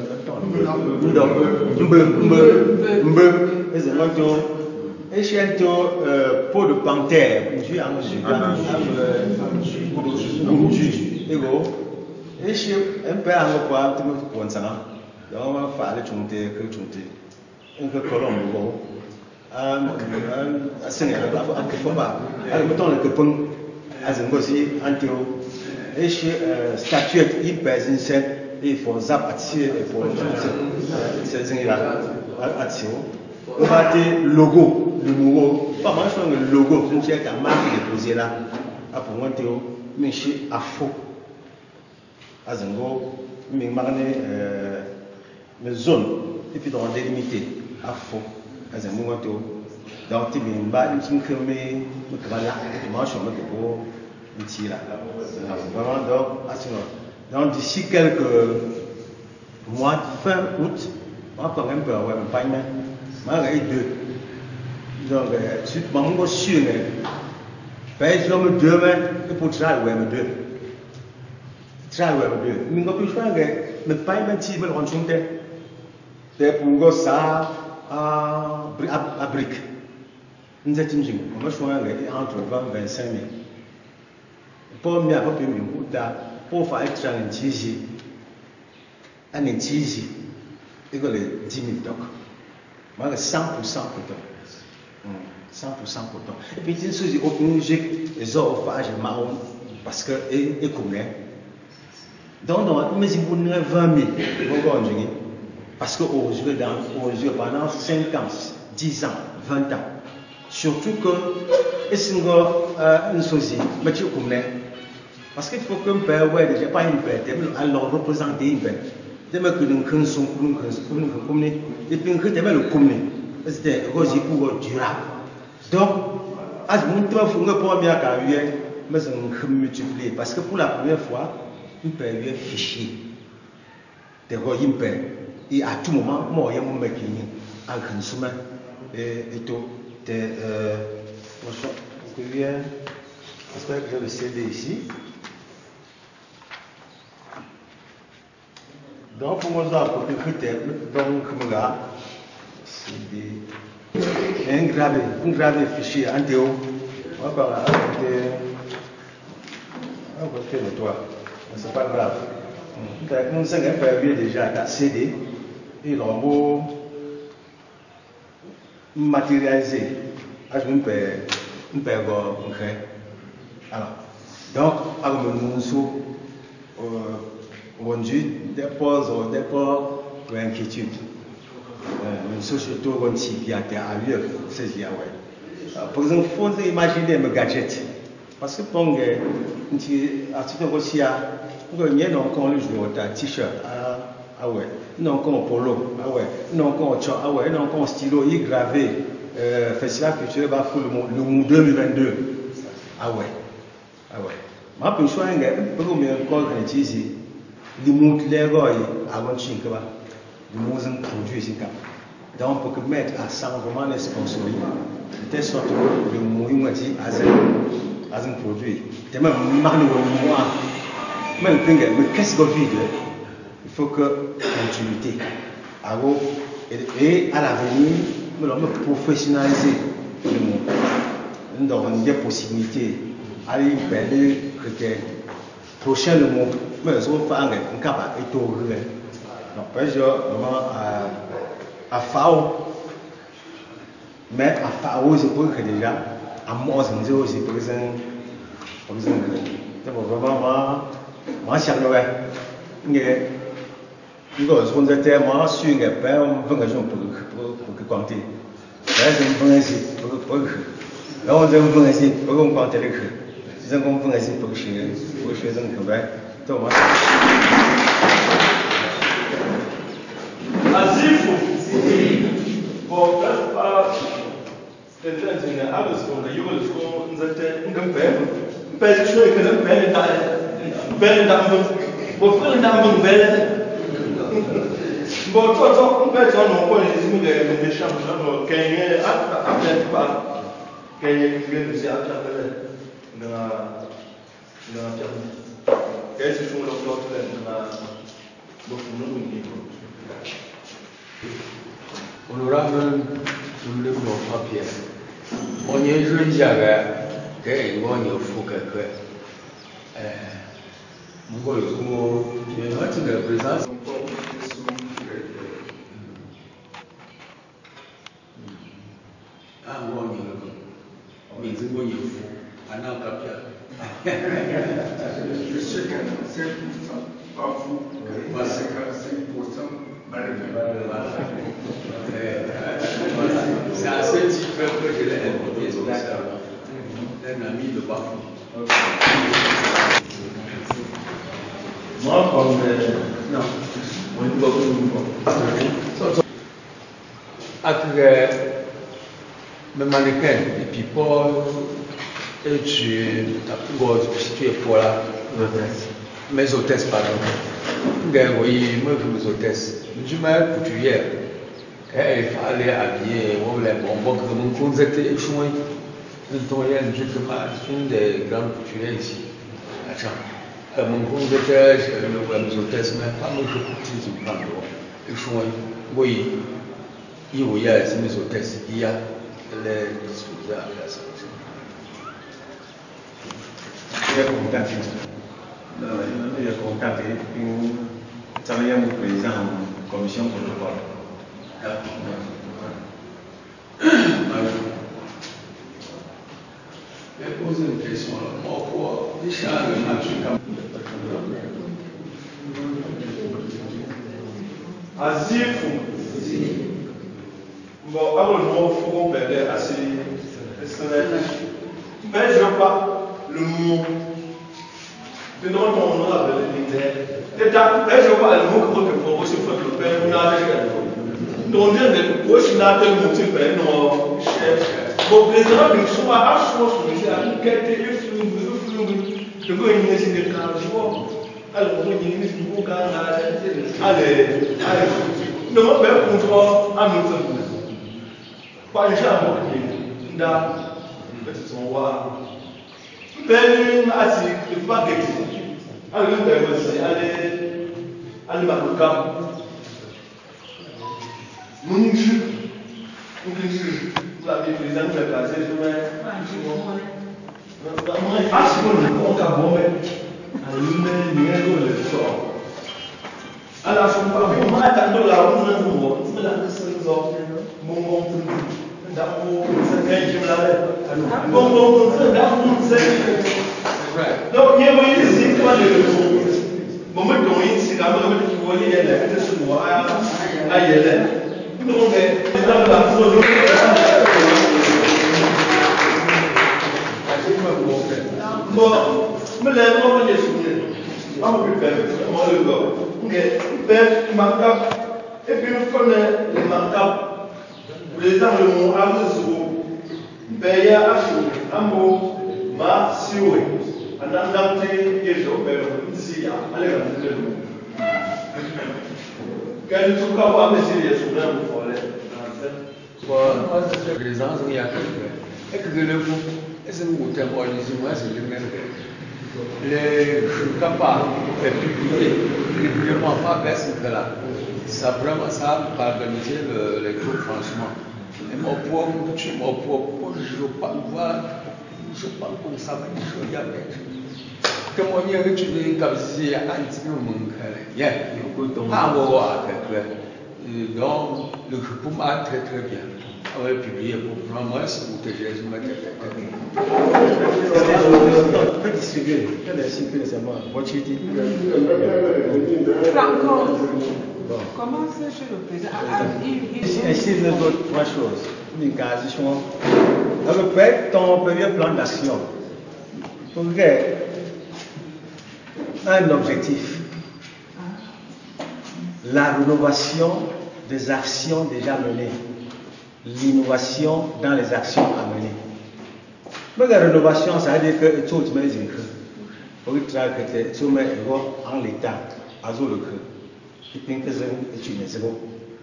et sur peau de panthère 一些本来我把这个完成了，然后我发了中间去中间，那个可能我生意了，我给分吧，我当然给分，是我是按照一些statute 100%一佛zapp à tirer et pour c'est là à tirer on va dire logo le numéro pas mal sur le logo comme c'est la marque déposée là à pour moi théo mais chez afo à zengo mais marné mais zone et puis dans délimité afo à zengo moi théo donc tu me bats une petite crème voilà moi je suis me pour une tire là vraiment donc à ce moment. Donc d'ici quelques mois, fin août, on va quand même avoir un paiement. Mais il y a deux. Donc, je suis sûr que je vais demain pour travailler avec deux. Travailler avec deux. Mais quand je fais le paiement, si je vais rentrer, c'est pour ça à briques. Nous sommes on va choisir entre 20 et 25 000. Pour mieux avoir plus de pour faire un tizi, un tizi, il y a 10 000 dollars. Moi, 100% coton. 100% coton. Et puis, il y a une musique, les orphages marron, parce que c'est commun. Donc, mais si vous avez 20 000, parce que aux yeux, pendant 5 ans, 10 ans, 20 ans, surtout que, c'est une chose, mais tu es commun. Parce qu'il faut qu'un père, ouais, déjà pas une père, alors représenter une père. Demain que nous connaissons, et puis que demain le commun, c'était rosé pour durable. Donc, à ce moment-là, il faut que pour bien carrière, mais on multiplier. Parce que pour la première fois, une père lui est fichier. Des royaumes père. Et à tout moment, moi, il y a mon mec qui est en consommant. Et tout. J'espère que j'ai le CD ici. Donc, pour moi, pour le critère, donc, c'est un gravé fichier en théo. On va parler à côté de toi. C'est pas grave. Nous sommes déjà à CD et l'on matérialisé. Je me perds alors, donc, alors, nous rendu dépose pour inquiétude. Une société qui a été à lieu, c'est ce qu'il y a. Par exemple, il faut imaginer un gadget. Parce que pour un article aussi, il y a encore le jour de t-shirt, ah ouais, non encore polo, ah ouais, non encore ah ouais, non encore stylo, il gravé, festival culturel va pour le monde 2022, ah ouais, ah ouais. Ma pour choisir un peu comme encore qu'on utilise. Les mots les rois avant de chinker les mots sont produits ici donc pour que mettre à 100 vraiment les sponsoriser de telle sorte que le mot dit à un produit et même marne au moi même mais qu'est-ce que vide il faut que continuité et à l'avenir nous allons professionnaliser le mot nous avons des possibilités à aller vers les critères prochain le mot mais je vais faire un capable et tout donc par exemple à FAO mais à FAO c'est pour que déjà à moi c'est aussi pour exemple donc vraiment moi c'est vrai mais如果说在这嘛选个白我们分个种不光的但是分个是不然后这个分个是不光光的去人工分个是不学生可白对吗Azifu for that tendency in alles von der Jugend von unser ungefähr bei schon können Wellen da wo Wellen da bon toi on peut on peut les échanges là gagner après pas gagner que c'est à travers na qu'est-ce que sont l'autre na beaucoup Honorable le papier. On est jeune j'avais que on y faut que Mungo le ko ye hati de présence. Ah ngo ni le ko. Mi zingo ye fu. Ana kapia. Je sais que 5% pas vous, 55% c'est à ce titre que je l'ai invoqué sur ça. Un ami de Bafou. Moi, comme. Non. On ne peut pas. Après, le mannequin, et puis Paul, et tu es pour là. Mes hôtesses, pardon. Oui, moi, mes hôtesses. Je m'ai coutumière. Il fallait habiller, on les bonbons, que mon compte était échoué. Nous avons une des grandes couturières ici. Mon compte était, mes hôtesses, mais pas mes couturiers, je prends le échoué. Oui, il y a mes hôtesses, il y a les dispositions à la salle. Il y a contacté. Il y a contacté. Travailler avec le président en commission protocole. Je vais poser une question. Pour déjà le match Azifu. Bon, alors nous faut qu'on perde assez. Mais je veux pas le mot. De non, on a l'idée. Je veux pas le mot que pour se faire le père, on a déjà. Donc, je suis là, je suis là, non, bon, les gens qui sont à chose, ils ont qualité de flou, de quoi ils ne sont pas joie. Alors, on dit, ils sont pas allez, non, mais on doit à nous faire. Pas déjà, on a, c'est son roi. Ben, assis, le paquet. Allez, allez, ma cam. Mon jeu, la vie président de la classe, je vais. Ah, c'est bon, on a bon, mais le sort. Alors, je ne peux pas attendre la roue de nouveau. C'est la question de mon d'amour, c'est quand je me l'avais. Bon, c'est d'amour, c'est. Donc, il y a eu des étoiles de moment dont il s'est quand même volé les lettres de ce mois à Yélène. Donc, dans la zone, bon, mais les gens les souvenirs. On peut faire, on le voit. Ok, père, macabre, et puis on connaît les macabres. Les gens le mot Amuzo, Beya Ashu, Amo, Ma Siwe, Anandante, Yejo, Zia, allez, quand tu vas voir mes idées sur l'un pour les gens, il y a et que le coup, c'est un thème organisé, moi, c'est le même. Les capables de publier régulièrement, pas baisse que là. Ça vraiment ça organiser les cours, franchement. Et mon pauvre, je ne veux pas voir, je ne veux pas comme ça, je vais y aller. Comment il y a tu veux comme si un petit peu mon cœur. Il y a un mot à faire. Donc, le groupe m'a très très bien. On va publier pour moi, si vous te gérez, je m'attends. On peut distribuer, on peut distribuer seulement. What you did. Franco, comment c'est chez le président? Ici, nous avons trois choses. Une transition. À peu près, ton premier plan d'action. Pour un objectif. La rénovation des actions déjà menées. L'innovation dans les actions à mener. Mais la rénovation, ça veut dire que tout le monde est inclus. Pour que tu mets en l'état, à tout le cru. Tu peux que c'est une zéro.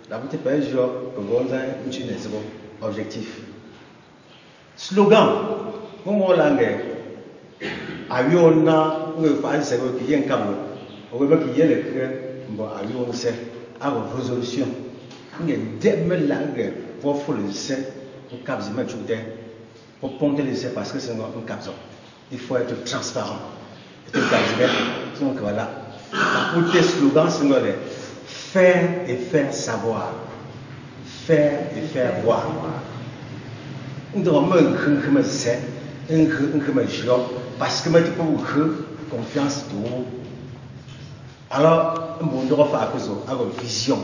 La petite page, je vais une zéro. Objectif. Slogan. Comment l'anglais? Aviona, on va faire ce qui est un câble. On va qu'il y ait le cœur. Bon, avion, c'est à vos résolutions. On est demain langue. Pour faire le lycée, pour capter le tout pour pomper le lycée parce que c'est un capteur. Il faut être transparent. Donc voilà. Pour tes slogans, c'est faire et faire savoir. Faire et faire voir. Parce que je confiance de vous. Alors, on doit faire une vision.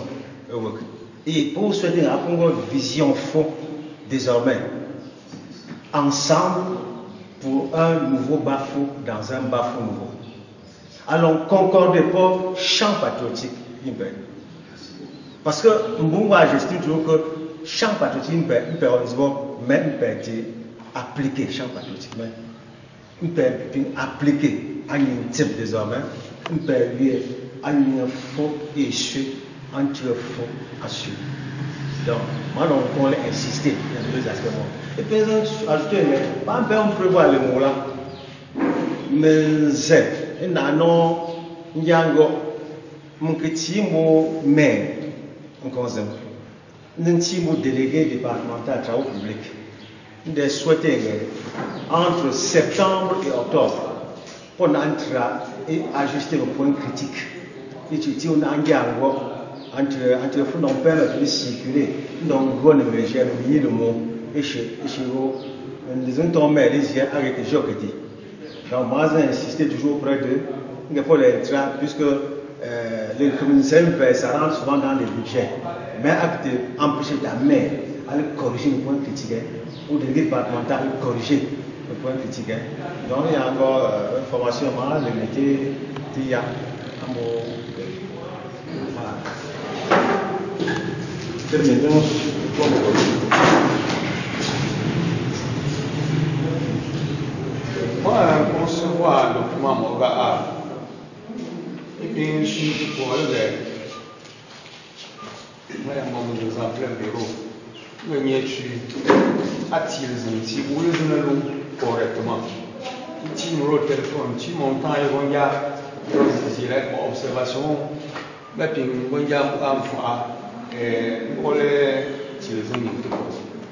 Et pour souhaiter une vision forte, désormais, ensemble, pour un nouveau bafou dans un bafou nouveau. Alors, concordez pas champ patriotique. Parce que moi, j'estime toujours que champ patriotique, même appliquer champ patriotique, on peut appliquer à un type désormais, on peut lier à un faux échec entre faux assuré. Donc, moi, on peut insister dans deux aspects. Et puis, ajouter, on peut voir le mot là, mais c'est un nom, il y a un petit mot, mais, on consomme. Un petit mot délégué départemental de travaux publics. De souhaiter entre septembre et octobre pour entrer et ajuster le point critique. Et tu dis on a un dialogue entre le fonds d'emprunt de circuler, donc on a mis le mot et chez vous, les uns tombent les yeux avec les jours. Donc moi j'ai insisté toujours auprès d'eux, il faut les entrer puisque les communicants ça rentre souvent dans les budgets, mais acte empêcher la main à corriger le point critique. Ou des départementales corriger le point critique. Donc il y a encore une formation à le métier qu'il y a un mot. Terminons. Moi, concevoir le document Moga et bien sûr pour le moi, il y a un plein bureau. Le niétu attire les intimes, ou les gens correctement. Tu numéro de téléphone, tu montes et on y a direct observation, mais puis on y a un fois pour les gens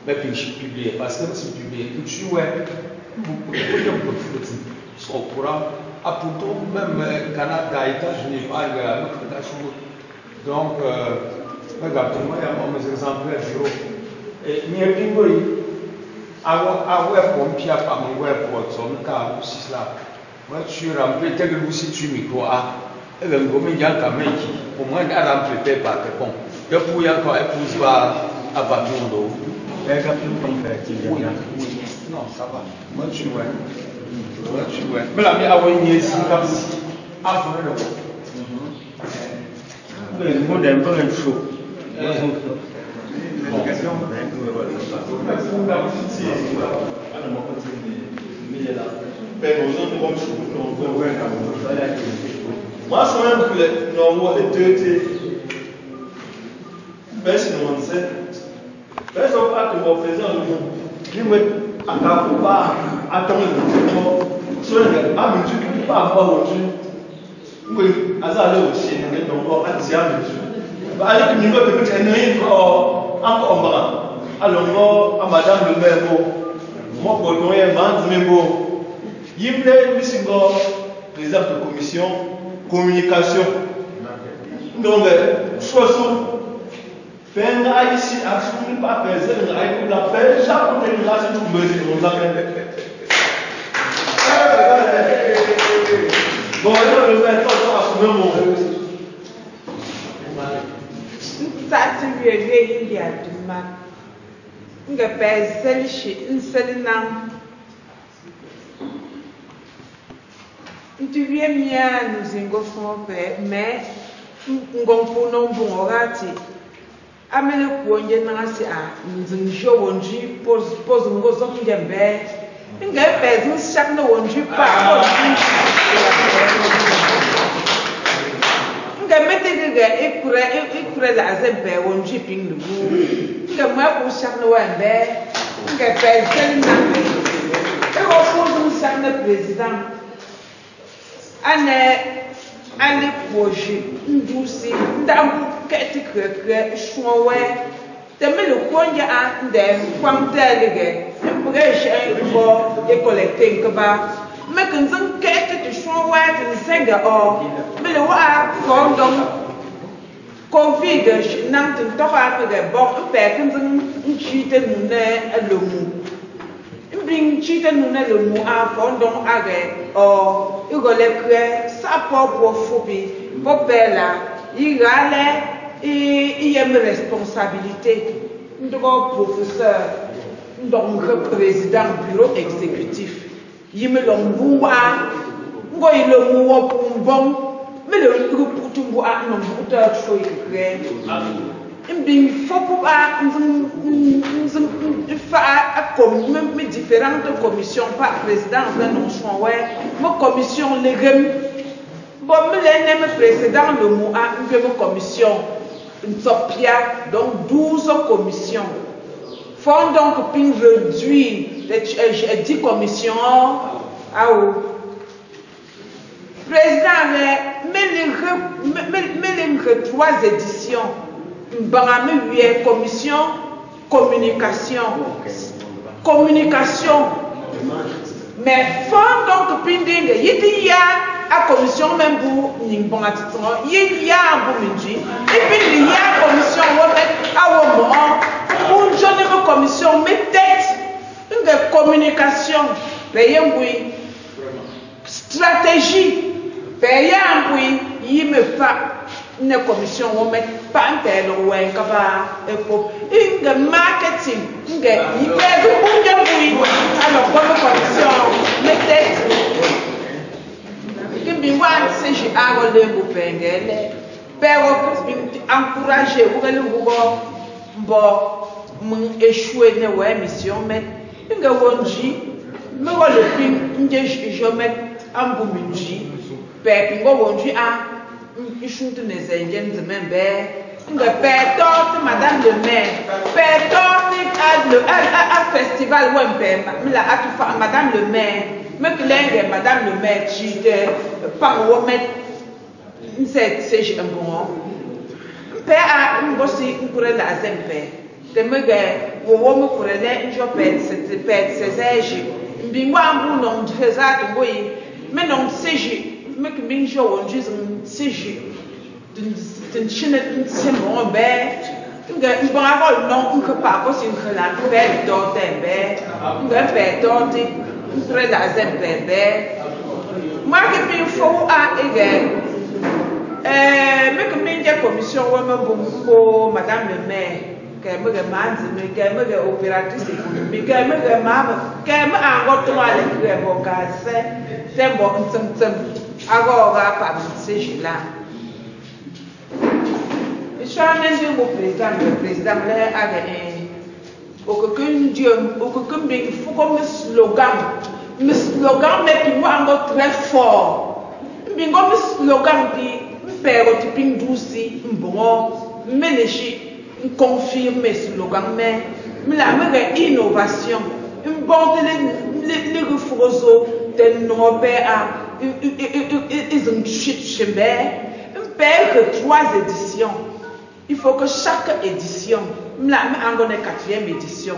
mais puis je publie parce que c'est publié. Tu vois, beaucoup de choses sont au courant. À Poutou, même Canada, États-Unis, donc, regarde-moi, il y a des exemplaires bureau. Et nous avons un pied par mon airport, son cas aussi là. Moi, tu remplis tel que si tu micro A, et le gourmet y a qu'à mettre, au moins, il a rempli par tes ponts. Depuis, il y a encore épouse à Abandon. Oui, non, ça va. Moi, tu vois. Mais la mienne a une ici, comme si, avant le monde est un peu chaud. Moi, je même que l'envoi est deux personne ne sait. Personne pas que mon président nous met à pas attendre le sur le ah mais tu peux pas avoir aujourd'hui. Oui, à ça aller aussi, donc à dire bah allez que nous peut être encore bras. Alors à madame le maire moi pour nous est vente mais bon. Il plaît lui c'est président de commission communication. Donc soit faire ici absolument pas faire la faire chaque côté de la c'est tout besoin on l'appelle. Bon, alors le maire à ce moment. Ça tu lui est il y a du mal. On a pas celle chez une seule nan. Tu viens bien nous ingofons mais on pour non bon rati. Amene kuonje na si a nzinjo wonji pose ngozo njembe. Nga pèse chaque no wonji pa. Nga mette ga ekure la zembe wonji ping lu. Nga ma ku chaque no wembe. Nga pèse na. E ko pose chaque no président. Ane projet ndusi ndambu keti krekre shwowe temele kwonja a ndem kwamtelige empreje bo e collecter nkeba mekanzan keti to shwo ouais t'enseignes mais le wa fondom Covid n'en te t'aura fait bon père quand on chite nous ne le mot bring chite nous ne le mot à fondom avec il golait sa propre phobie pour père là il allait il y a une responsabilité de professeur donc président bureau exécutif il me l'envoie moi il le mot pour bon mais le pour tout bois non pour tout choix il faut pas faire comme même différentes commissions par président non choix ouais ma commission les bon me l'année précédent le mot a une commission donc 12 commissions font donc puis réduire les 10 commissions à président mais les 3 éditions commission communication mais font donc puis il y a à commission même pour il y a et puis il y a commission pour une journée de commission mais tête une communication oui stratégie oui il me fait une commission on met pas un tel ouais une marketing une oui alors comme commission mais tête si j'ai enrôlé pour Pengele, père encourager ou échouer dans la mission, mais il y a le ping, je mets un bout de ji, père Pingo il chute les Indiens de même père torte madame le maire, père torte à festival ou un père, madame le maire. Mais que l'un madame le maire, par remettre c'est un bon. Père a une bosse, une courelle à Zempe. De me guère, vous me courez, je pète, c'était pète, c'est âge. Bingwa, vous non, tu fais ça, oui. Mais non, c'est j'ai. Mais que Bingo, on dit, c'est j'ai. D'une chine, c'est mon père. Une parole non, une pas possible que la belle dort un père dort. Très lazim bébé. Moi qui me faut à égal. Mais comme il y a commission, pour madame le maire, qu'elle me demande, qu'elle me demande opératrice économique, qu'elle me demande, qu'elle me envoie toi à l'école, c'est bon, alors pas ces jours-là. Je suis un président, le président a gagné. Aucun Dieu, aucun bien, il faut comme un slogan. Le slogan mais qui va encore très fort. Mais comme slogan qui perd au type douci, bon, mais les confirme slogan mais la meilleure innovation. Une bonne les refrosos de nos pères ils ont chute un père que 3 éditions. Il faut que chaque édition, là, on a 4e édition,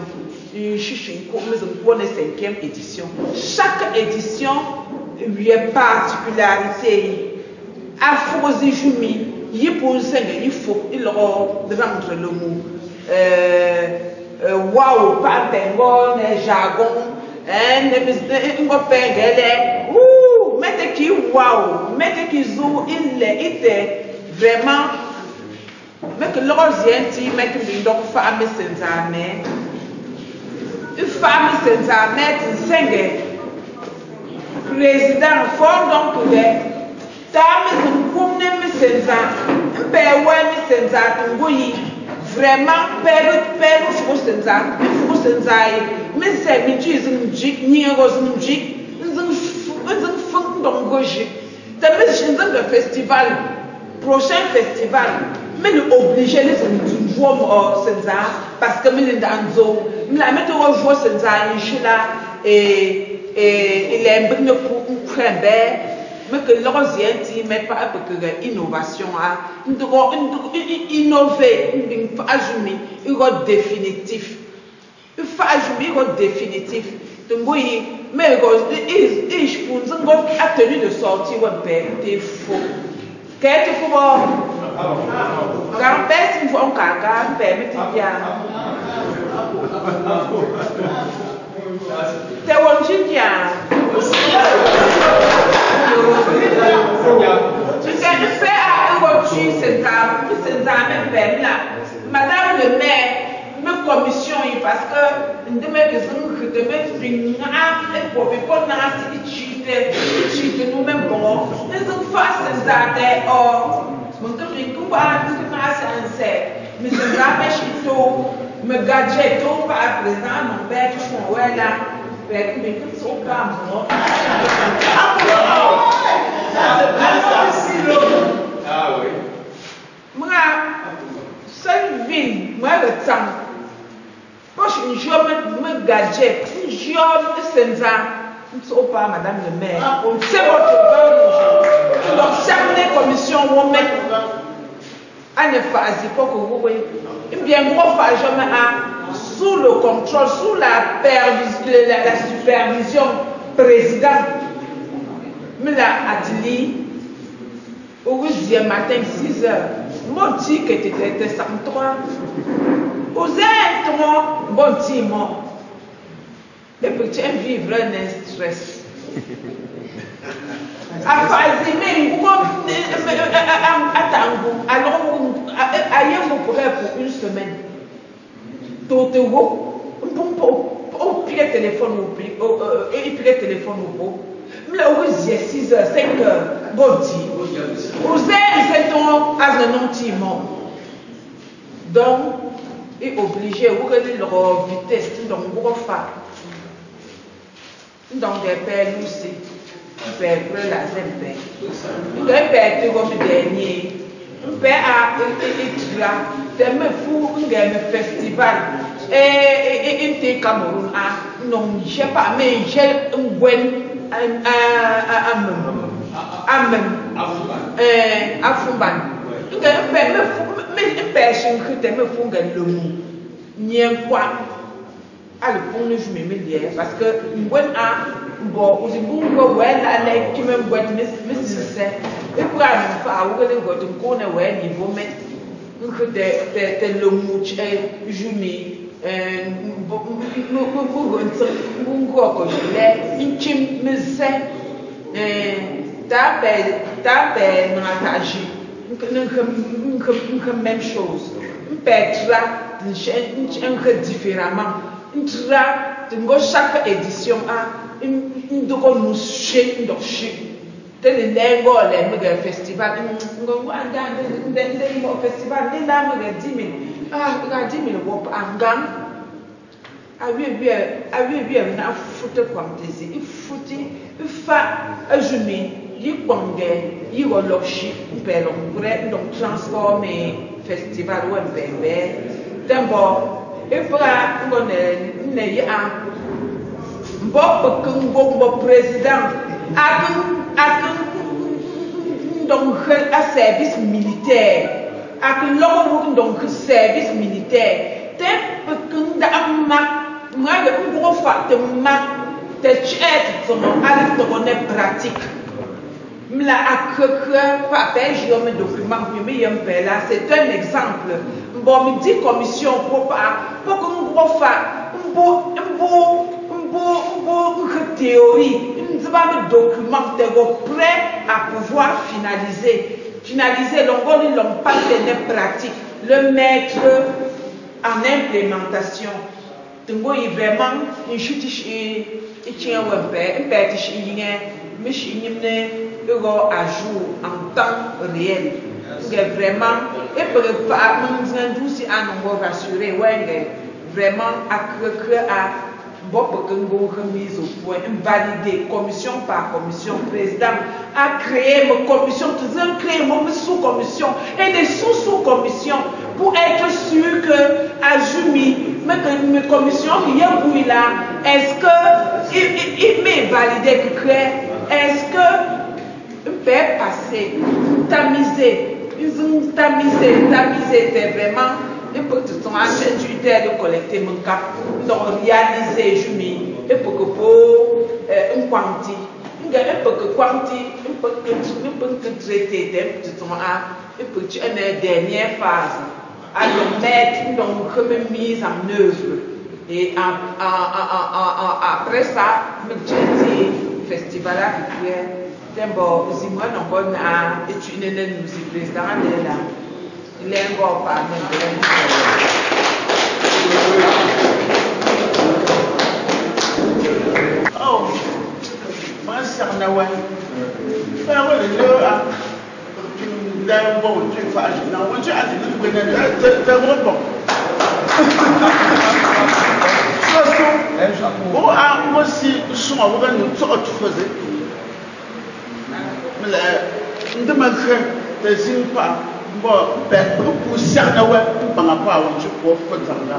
une 5e édition. Chaque édition, il y a une particularité. Afrosi Jumi, il faut il rendre le mot. Waouh, pas pengon, jargon, mettez qui waouh, mettez qui zou, il était vraiment. Mais que l'orgenti, mais que les donc femmes sans armée, une femme sans armée, une single président fort donc les dames sont comme les sans armée, un père ouais sans armée, vraiment père faut sans armée, faut sans armée, mais c'est mais tu es un jig ni un rose un jig, un fond donc gauche, t'as mis un festival, prochain festival. Mais nous obliger les gens à faire parce que nous sommes la météo joue là et il est un peu pour mais que l'orgenti met pas que innovation à innover une assumer une définitif une définitif de mais il a tenu de sortir un père, t'es faux. Qu'est-ce que tu fais? Quand personne voit un caca, permet de bien. T'es un chien. Tu fais à voiture, c'est même permis là. Madame le maire, me commission parce que de nous-mêmes bon, nous faisons ça, mais c'est jamais chito, me gadget, par présent, mon père, tu vois là, mais tout son pas moi. Ah oui. Moi, seule ville, moi le temps. Moi, je suis un gadget, je suis un senza. Nous ne pas madame le maire. C'est votre bonne. Donc, chaque commission, on met à ne pas pour que vous voyez. Et bien, moi, je sous le contrôle, sous la supervision président. Mais là, atelier, au 8e matin, 6 h. Mon ticket était 103. Aux êtres, bon timon. Les petits vivre un stress. Alors, vous pourrez pour une semaine. Tout au pied téléphone au bout. Mais là, vous 6 h, 5 h, bon timon. Aux êtres, à un timon. Donc, il est obligé de regarder leur vitesse, donc vous faire. Donc, des pères nous c'est, père la zempe, le père comme dernier, le père a été là, c'est me fou, un festival, et il Cameroun a, non, je sais pas, mais j'ai un bon, à Fumban. Mais personne qui me font le mot. N'y a pas à le pont de jumelé milliers parce que bon bon aussi bon ouais là qui me boit mais c'est et pour aller faire ou que les gars qu'on est ouais niveau mais que de le mot jumelé même chose. On perdra différemment. Chaque édition a une tel les festival. Festival, les dames 10 000. Ah, 10 000 en gang. Ah oui, on a foutu fantaisie. Il foutu, il fait un jumelé. Il pondait, il reloche, il perd donc transformer festival ou un bébé. D'abord, il fera un président donc un service militaire, donc service militaire. Pratique. C'est un exemple. Bon, me dit commission pour que nous une théorie, un document prêt à pouvoir finaliser l'on pas de pratique, le mettre en implémentation. Donc, vraiment, une chute à jour en temps réel. Vraiment, et pour nous rassurer, vraiment, à remise au point, valider commission par commission, président a créé une commission, une sous-commission et des sous-commissions pour être sûr que à Jumi, mes commissions, il y a là, est-ce que il m'est validé que créer, est-ce que peut passer, tamiser, c'est vraiment et pour tout ton agent de collecter mon cap, donc réaliser Jumi et pour que quantité nga un peu que quantité un peu que traité d'un petit temps un peu tu une dernière phase à le mettre dans une mise en œuvre et après ça le festival à Rivière d'abord Zimon en bonne à étudier les musiques président de la langue par Oh, moi c'est un away. Faire le lieu à d'un bon tu fais non on tu as dit que tu es bon. Bon à moi si son avocat nous tout faisait. Mais ne me crains des pas bon ben pour certains ouais par rapport à tu pour exemple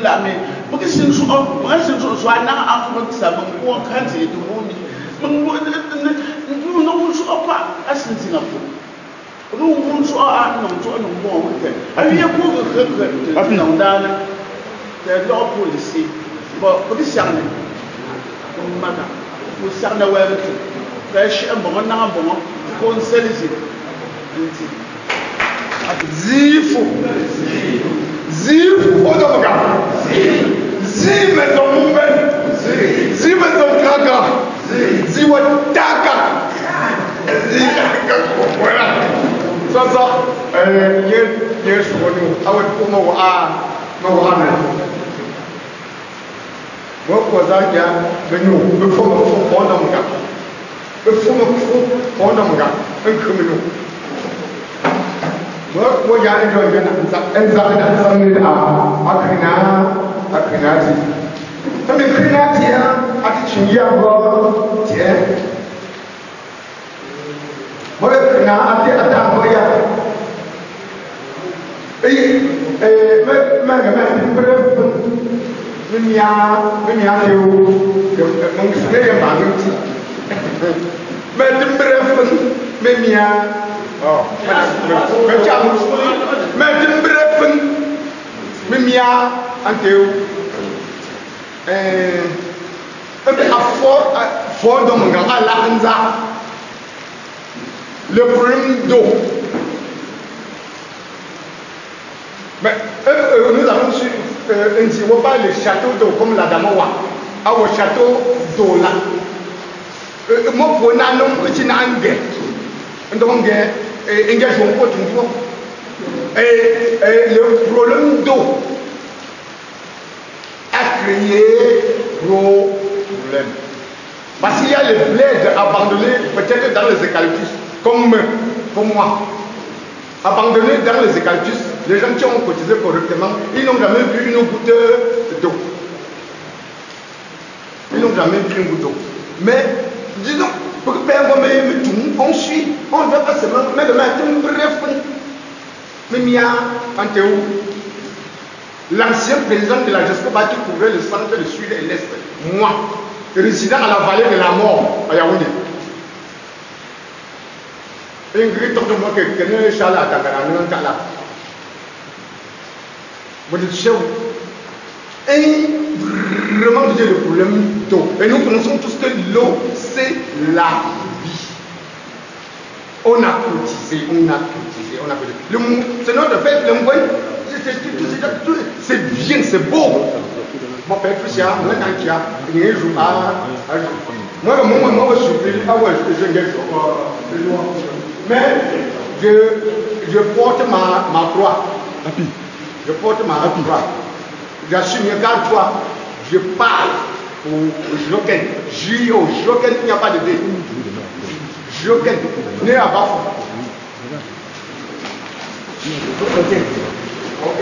là mais pour que c'est moi c'est soit na afro ça bon pour quand c'est tout bon nous non pas à Singapour nous on soit à non toi non bon ok il y a pour que non dans les law policy bon pour que ça ne comme madame pour certains ouais fresh bon on a bon conseil Zifu odoga zi meto mumbe zi meto kaka zi wataka zi kakwela sasa ye shoni awe kuma wa no wa na mo ko za ya benyu be fo na mga be fo na mga en kumenu mo ya en joy na en za na san ni akina ti ami kina ti ya ati chin ya bo tie mo le kina ati ata bo ya me bre mi ya yo mo se ya ba ni ti me bre me mi ya oh mais de bref mimia anteu fort de mon gars la anza le problème d'eau mais nous avons su pas le château d'eau comme la Damowa au château d'eau là moi pour n'a non petit n'angue donc engagement pour tout et le problème d'eau a créé problème parce qu'il y a les bleds abandonnés peut-être dans les eucalyptus comme moi abandonnés dans les eucalyptus les gens qui ont cotisé correctement ils n'ont jamais vu une goutte d'eau ils n'ont jamais vu une goutte d'eau mais disons pour que on suit, on ne veut pas seulement mettre un bref. Mais il y a l'ancien président de la GESCO qui couvrait le centre, le sud et l'est. Moi, résident à la vallée de la mort, à Yaoundé. Un grand temps de moi qui connaît Chala à Takara, non Chala. Vous êtes chez vous. Et vraiment, c'est le problème d'eau. Et nous connaissons tous que l'eau, c'est la vie. On a cotisé. C'est notre fait, le moins, c'est bien, c'est beau. Mon père Christian, moi, quand il y a un jour, moi, je suis pris, mais je porte ma croix. Je porte ma croix. J'assume, regarde-toi, je parle au Joken. Joken, il n'y a pas de dé. Joken, né à Bafou. Ok.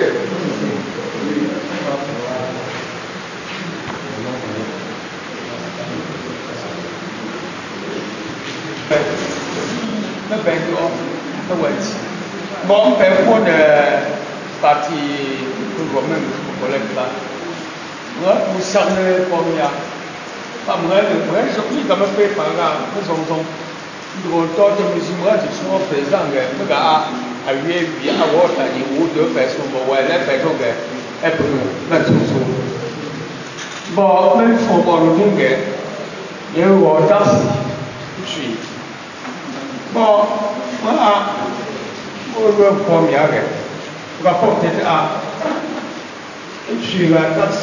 Bon, pour de parti pour même collègue là. Moi, vous savez combien. Pas moi, je suis comme un peu par là, nous sommes nous de musulmans qui sont présents, nous à 8 à Water, il y a 2 personnes, les personnes est pour nous, bon, même si on parle de 也我当时去，我个方面的，我发觉啊，去个当时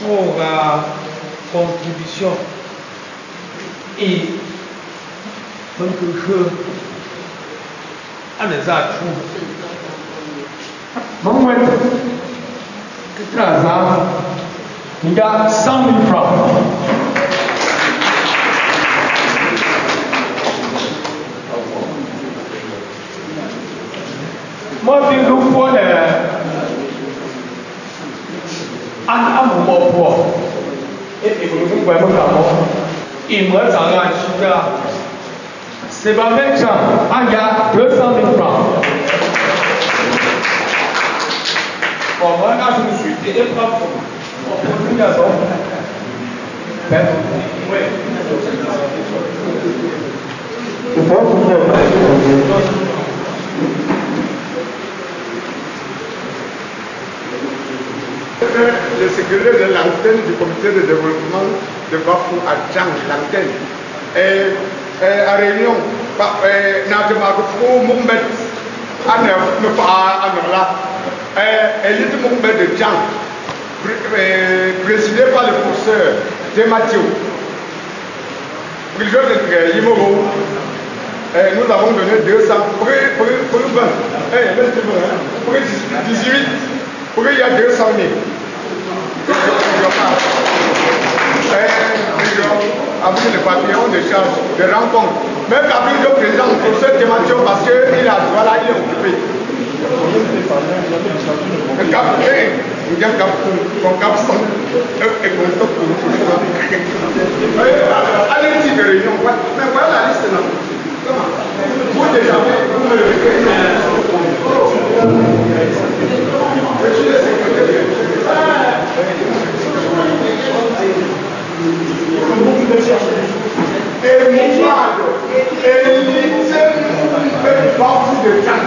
我个contribution et donc à les atouts. Moment que trasa, il y a 100 000 francs. Moi, je suis pour un moment pour et vous pouvez il me reste un chiffre. C'est pas méchant. Il y a 200 000 francs. Bon, moi, là, je suis et pas pour. On continue à ça. Oui. Le secrétaire de l'antenne du comité de développement de Bafou à Djang, l'antenne. À réunion, Natemagofou Mohamed Anarla, élite Mohamed de Djang, présidé par le professeur Dematio. Nous avons donné 200 pour 20, pour 18, pour il y a 200 000. Après le papillon de charge, de rencontre. Même après le président, le professeur Dematio, parce qu'il a voilà, il est occupé. Le cap, il y a un cap, son cap sans, et qu'on stoppe pour nous. Allez-y de réunion, mais voilà la liste là. Comment? Vous déjà, vous me le je suis le secrétaire. Et moi, élite, fait partie de temps.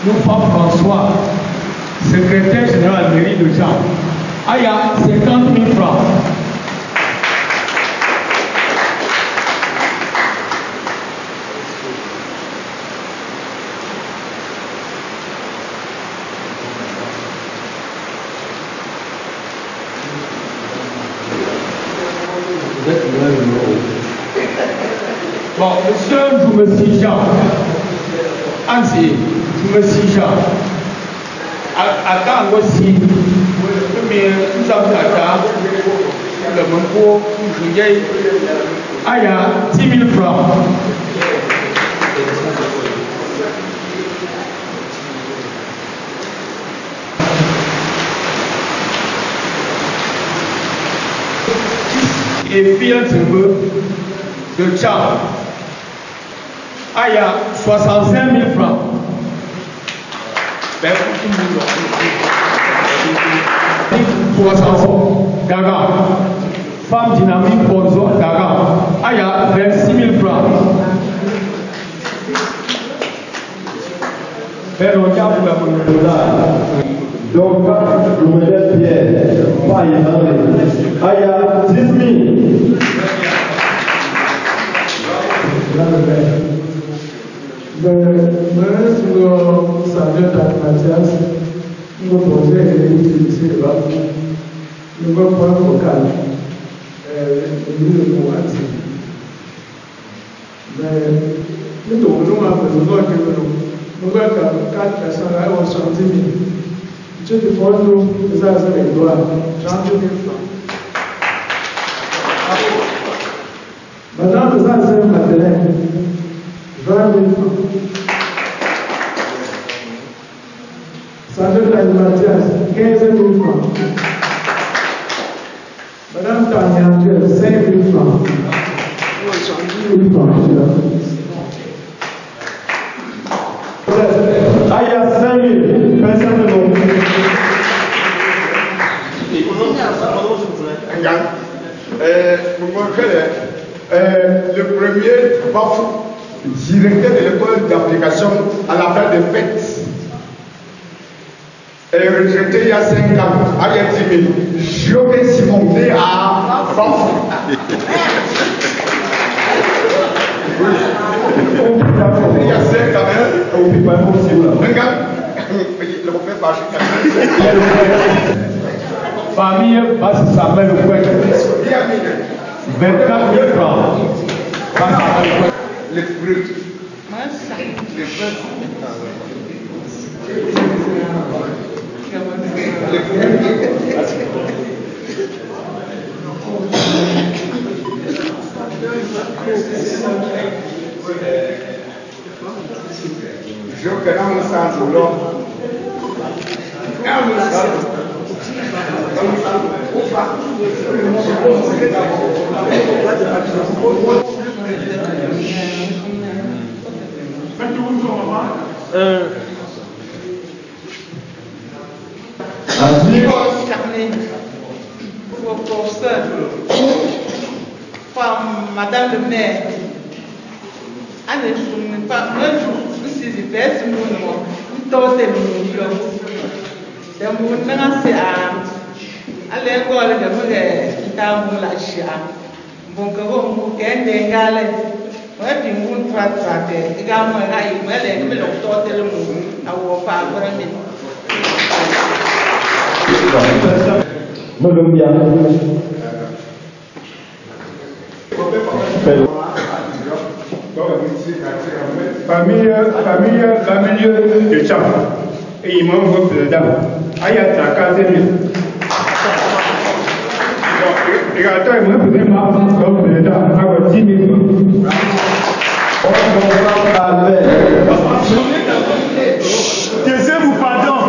Nous, Pape François, secrétaire général de mairie de Jean, il y a 50 000 francs. Bon, monsieur, je me suis Jean. Anzi, je me suis Jean. À quand aussi, mais nous avons le Mongo, juillet, il y a 10 000 francs. Et puis un cheveu de Tchad. Il y a 65 000 francs. Daga. Femme dynamique Bonzo Daga. Il y a 26 000 francs. Donc, le modèle Pierre, pas y aller. Il y a 10 000. Mais sur le salaire d'Atmatias, nous proposons d'utiliser le bac. Nous avons un point focal. Nous devons attirer. Mais nous devons besoin que nous avons 4 personnes à 70 000. Je te force nous, ça c'est les droits. 30 000 francs. Madame, ça c'est Madeleine. 20 000 francs. Sandra Mathias, 15 000 francs. Madame Tanya, 5 000 francs. 10 000 francs. Il y a 5 000. Personne ne l'ont. Le premier, pas directeur de l'école d'application à la fin des fêtes. Elle est retraitée il y a 5 ans, à Yatimé. Jobé Simon, né à France. Il y a 5 ans, on ne peut pas possible. Regarde, le refait par famille passe sa main au coin. 24 000 francs. Les fruits. Je vais dans mon centre là. Madame le maire, un jour, si je fais ce mouvement, tout est mouvement. C'est un mouvement, c'est à l'école de vous, dans la chia. Bon, que vous avez gagné, vous avez une traite, également, il m'a dit que l'autre est le mouvement, à vos parents. Famille de Tcham. Et il m'envoie président. Aïe, t'as 15 000. Et attends, il m'a donné ma président. À 10 000. Deuxième ou pardon?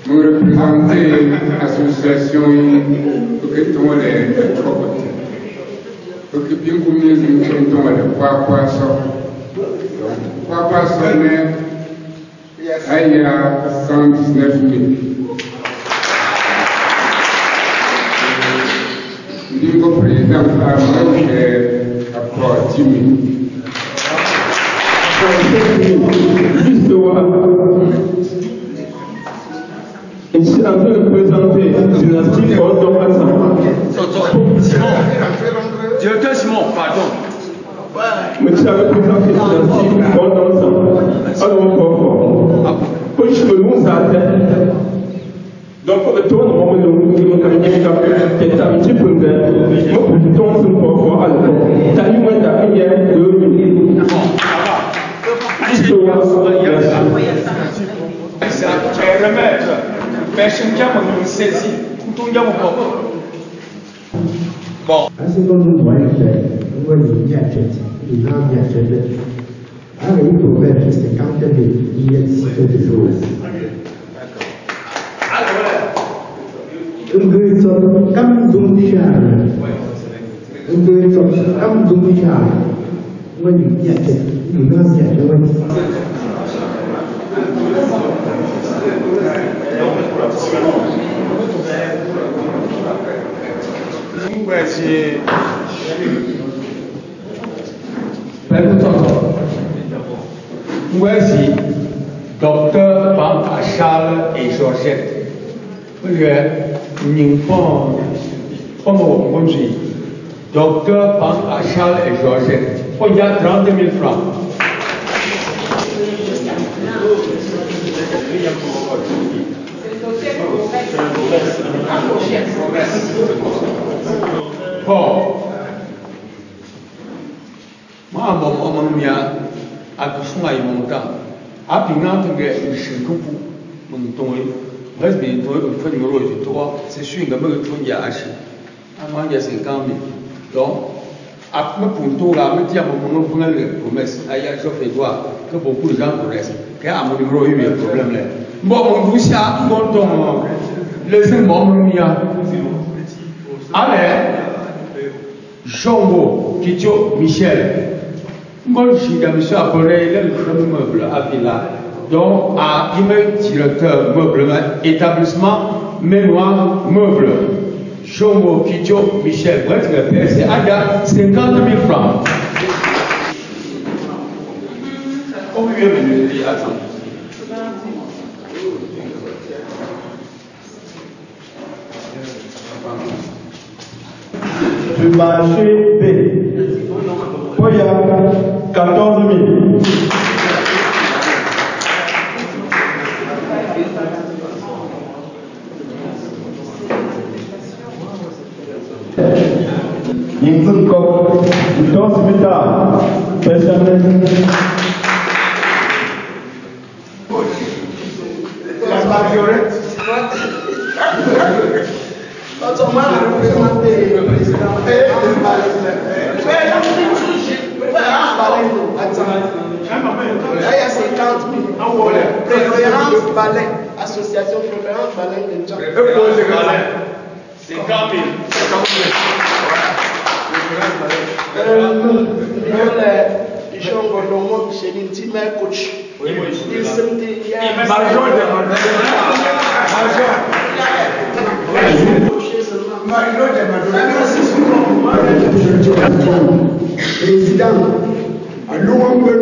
Nous représentons l'association pour que tout le monde ait trop. Pour que bien comme nous sommes de quoi ça mais il y a 119 000. Nous président à apport 10 000. Je suis en train de présenter dynastie Ordon Hassan. Directeur Simon, pardon. Je suis en train de présenter dynastie Ordon Hassan. Alors, pour je me lance à terre. Donc, pour le tour, on va me dire que c'est un petit peu de temps, c'est pour voir. Alors, tu as eu moins d'affaires de minutes. C'est remettre. Mais je ne sais pas si c'est saisi. Tout le monde bon.还是都是我也是，如果你念这些，你那念这些，还有一部分是刚这里也是就是说，người cho cắm dung trà, người cho cắm dung trà, người nhận được, người nó nhận được mình. Voici docteur Ban Charles et Georgette. Docteur Ban Charles et Georgette. Il y a 30 000 francs. Bon, moi, à Couchon à Ymonta, à Pinant, je suis coupé, mon ton, reste bien, toi, fait numéro de 3, c'est sûr, il y a un peu de acheté. À moi, il y a 50 000. Donc, après, pour tout, là, me dire, mon nom, le promesse, à Yachov et toi, que beaucoup de gens connaissent, car à mon numéro, il y a un problème là. Bon, mon douce, mon ton, les membres, allez, Jongo, Kitio, Michel. Moi, je suis M. Appelé, le meuble à Villa. Donc, à email directeur meuble, établissement, mémoire, meuble. Jomo Kidjo Michel, c'est Aga 50 000 francs. Du marché B. Poya, 14 000. Yingzengkok, Dos Mita, Benjamin. La marionnette. Quand on m'a représenté le président, là, il y a 50 000. Préférence Balai, association Préférence Balai de Tchad. 50 000. Jean Gondomon, c'est une team coach. Il se dit, il y a président, à Louambel,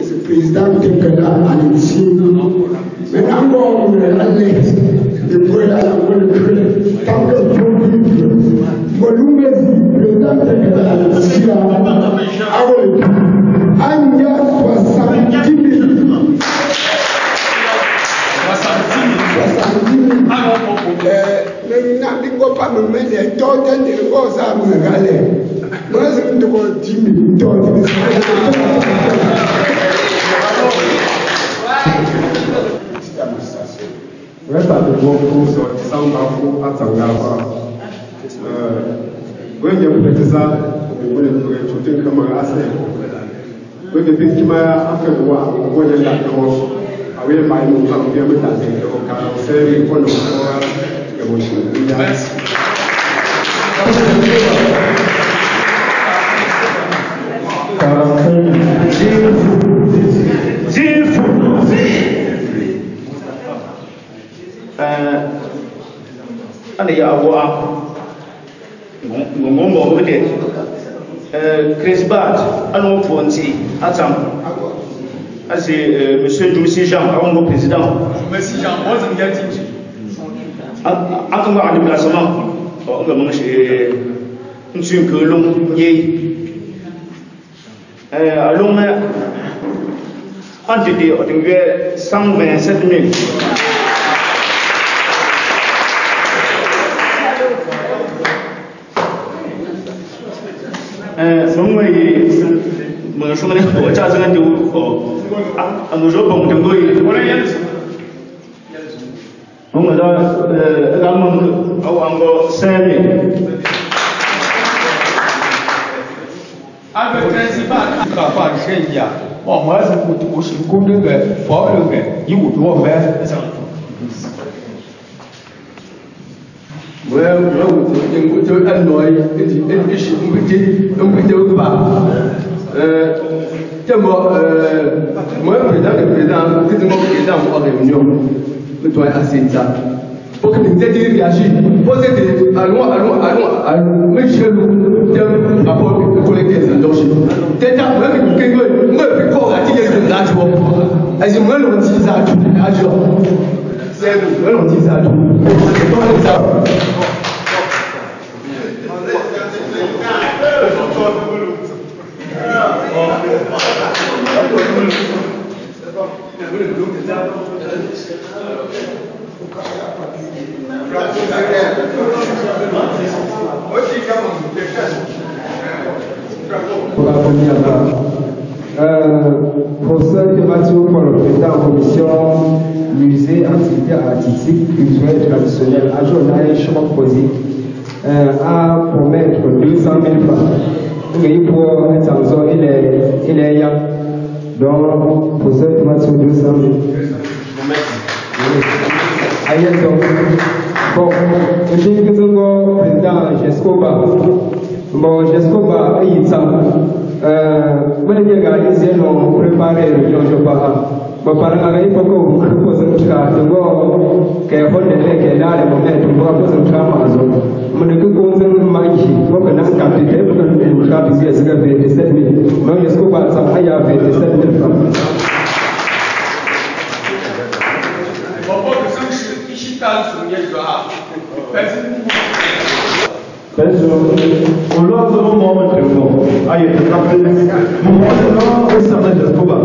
c'est le président qui est là à l'INSI. Maintenant, on est allé, le président, tant que Volume, président qui est là à l'INSI, Anya 70 000. 70 000. Maintenant, il ne faut pas me mettre les tortons de gros arbres de galère. Moi, je me demande 10 000 tortons. Reste à de beaucoup sur Sambafou à Tangafa. When you put this up, you will think come on us. When the big Maya after the war, when you got the horse, I will buy you some game with that. I'll say, one of the emotion. Ane ya awa ngombo ngode Chris Bart anu fonti atam asi monsieur Doucy Jean avant président Monsieur Jean moi je viens dire akanga adi placement on ga mon chez monsieur que long yé along entité on devait 127 000. Moi, je me dis,我家这个丢我说蹦就可以，我来我们的咱们往个3 000。按照这些办法办生意啊，我们是不是工这个保这个义务多买？我就按照一些不就吧，这么我président le président que moi président en réunion le doyen Assenza pour que nous aidions réagir pour aider allons Michel de rapport pour les 15 ans d'origine déjà moi que moi plus fort à dire que là tu vois as moi l'on dit ça tu agir c'est moi l'on dit ça Professeur Mathieu pour le président en commission musée, activité artistique, culturelle et traditionnelle, à journal chemin posé, à promettre 200 000 francs. Il pour être en zone, il est là. Donc, professeur Mathieu 200 000. Aïe, donc, bon, je suis le président Jescoba. Bon, Jescoba, il est vous avez organisé nos préparés le jour par bon par là il faut que vous posez un cas de bon que vous devez que là le moment où vous posez un cas mon équipe cause magie, moi que n'ai pas capté, pour que nous avons vu ce que 27 000. Non, est-ce que va ça aille à 27 000 francs? Penso, un l'altro momento è un po', io ti capo, no, questa è la tua.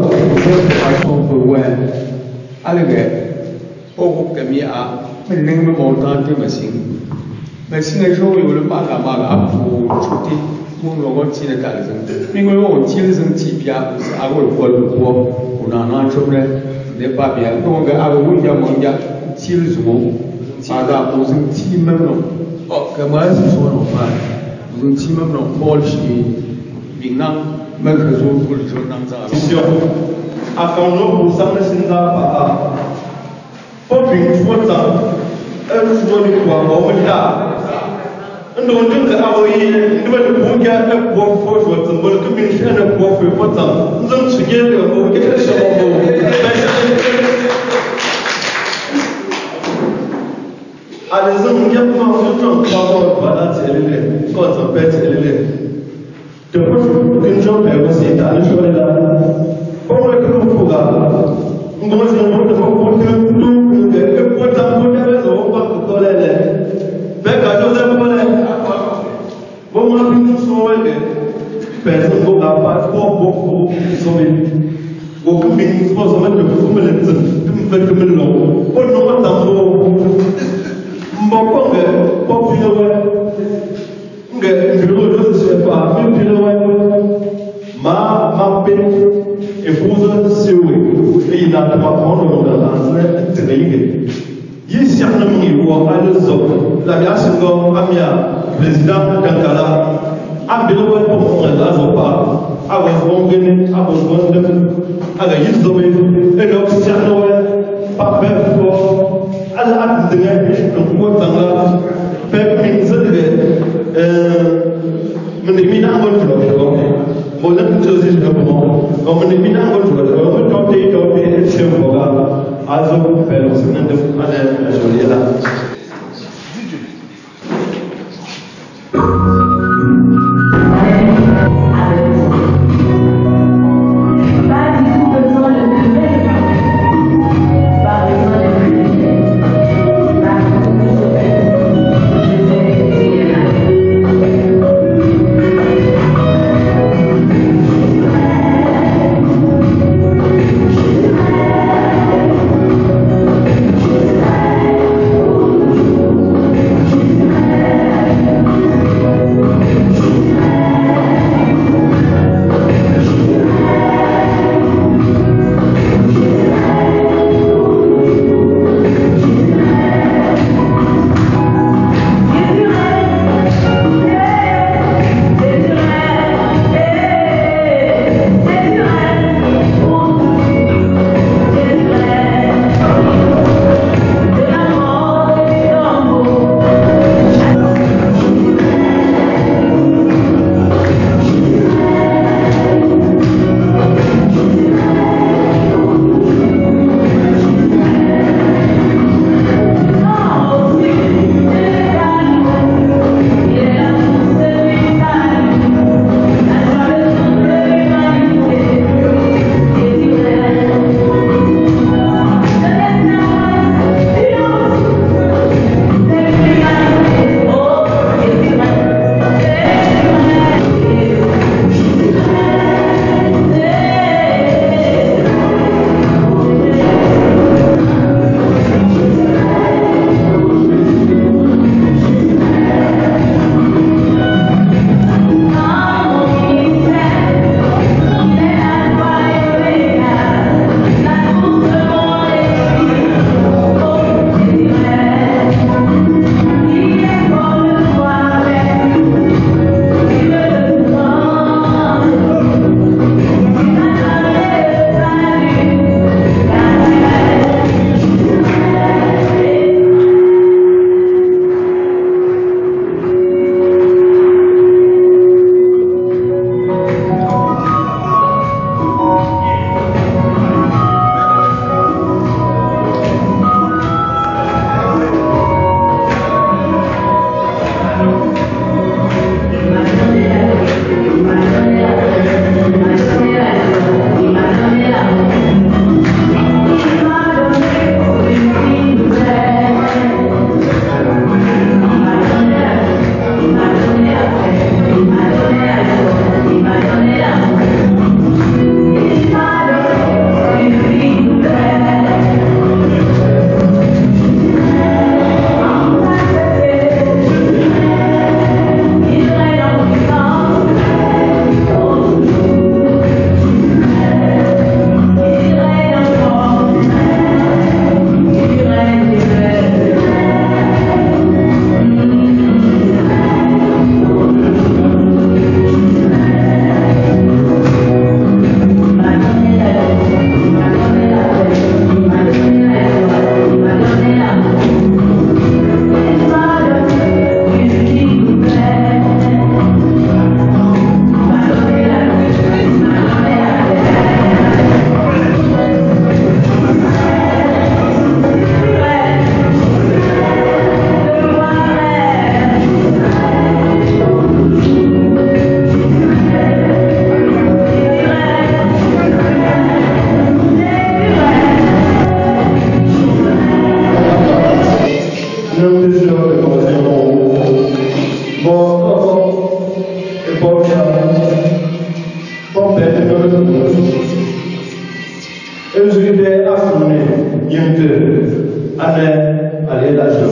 A quand nous sommes pour une fois un jour de quoi on nous dit que nous devons faire un point fort sur le monde que nous faisons un point fort nous sommes together au quelque chose allez on y a pas de quand on pète de une journée aussi dans le jour là pour le que nous faisons nous devons tout le pour la raison pas que mais quand nous avons bon moi nous sommes personne qu'on a pas pour sauver beaucoup de nous sommes de vous me le que me non pour nous attendre bon pour finir je sais pas même puis ma peine et vous c'est et il n'a pas prendre dans la télé il certainement il voit à le la bien sûr amia président Kankala a besoin pour la zopa a besoin de aga yizobe et donc certainement pas faire pour ala adresse donc moi tanga faire une menimina ngon tulo mo la tuzi ko mo menimina ngon tulo mo tote chemboga azo pelo sinande ana joliela Oh, Eusride Afune, Yente, Anne, Alélage,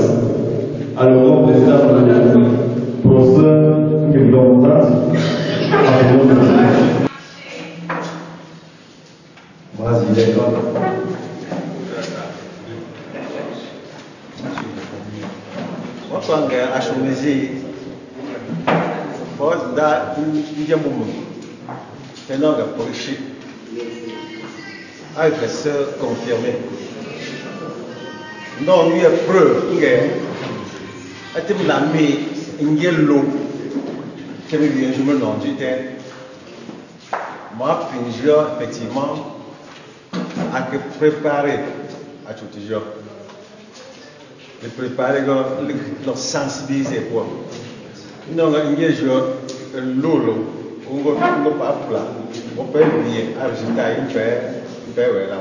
alors président professeur Guillaume Vas-y, d'accord. Moi, quand je suis force da ndiamumu tenant la police avec se confirmer non lui est preuve que atim la mi ngelo que me bien je me non du temps moi finir effectivement à que préparer à tout toujours de préparer leur sensibiliser pour non, il y a l'eau, on va pas plat, on peut bien, ajouter une paire, voilà.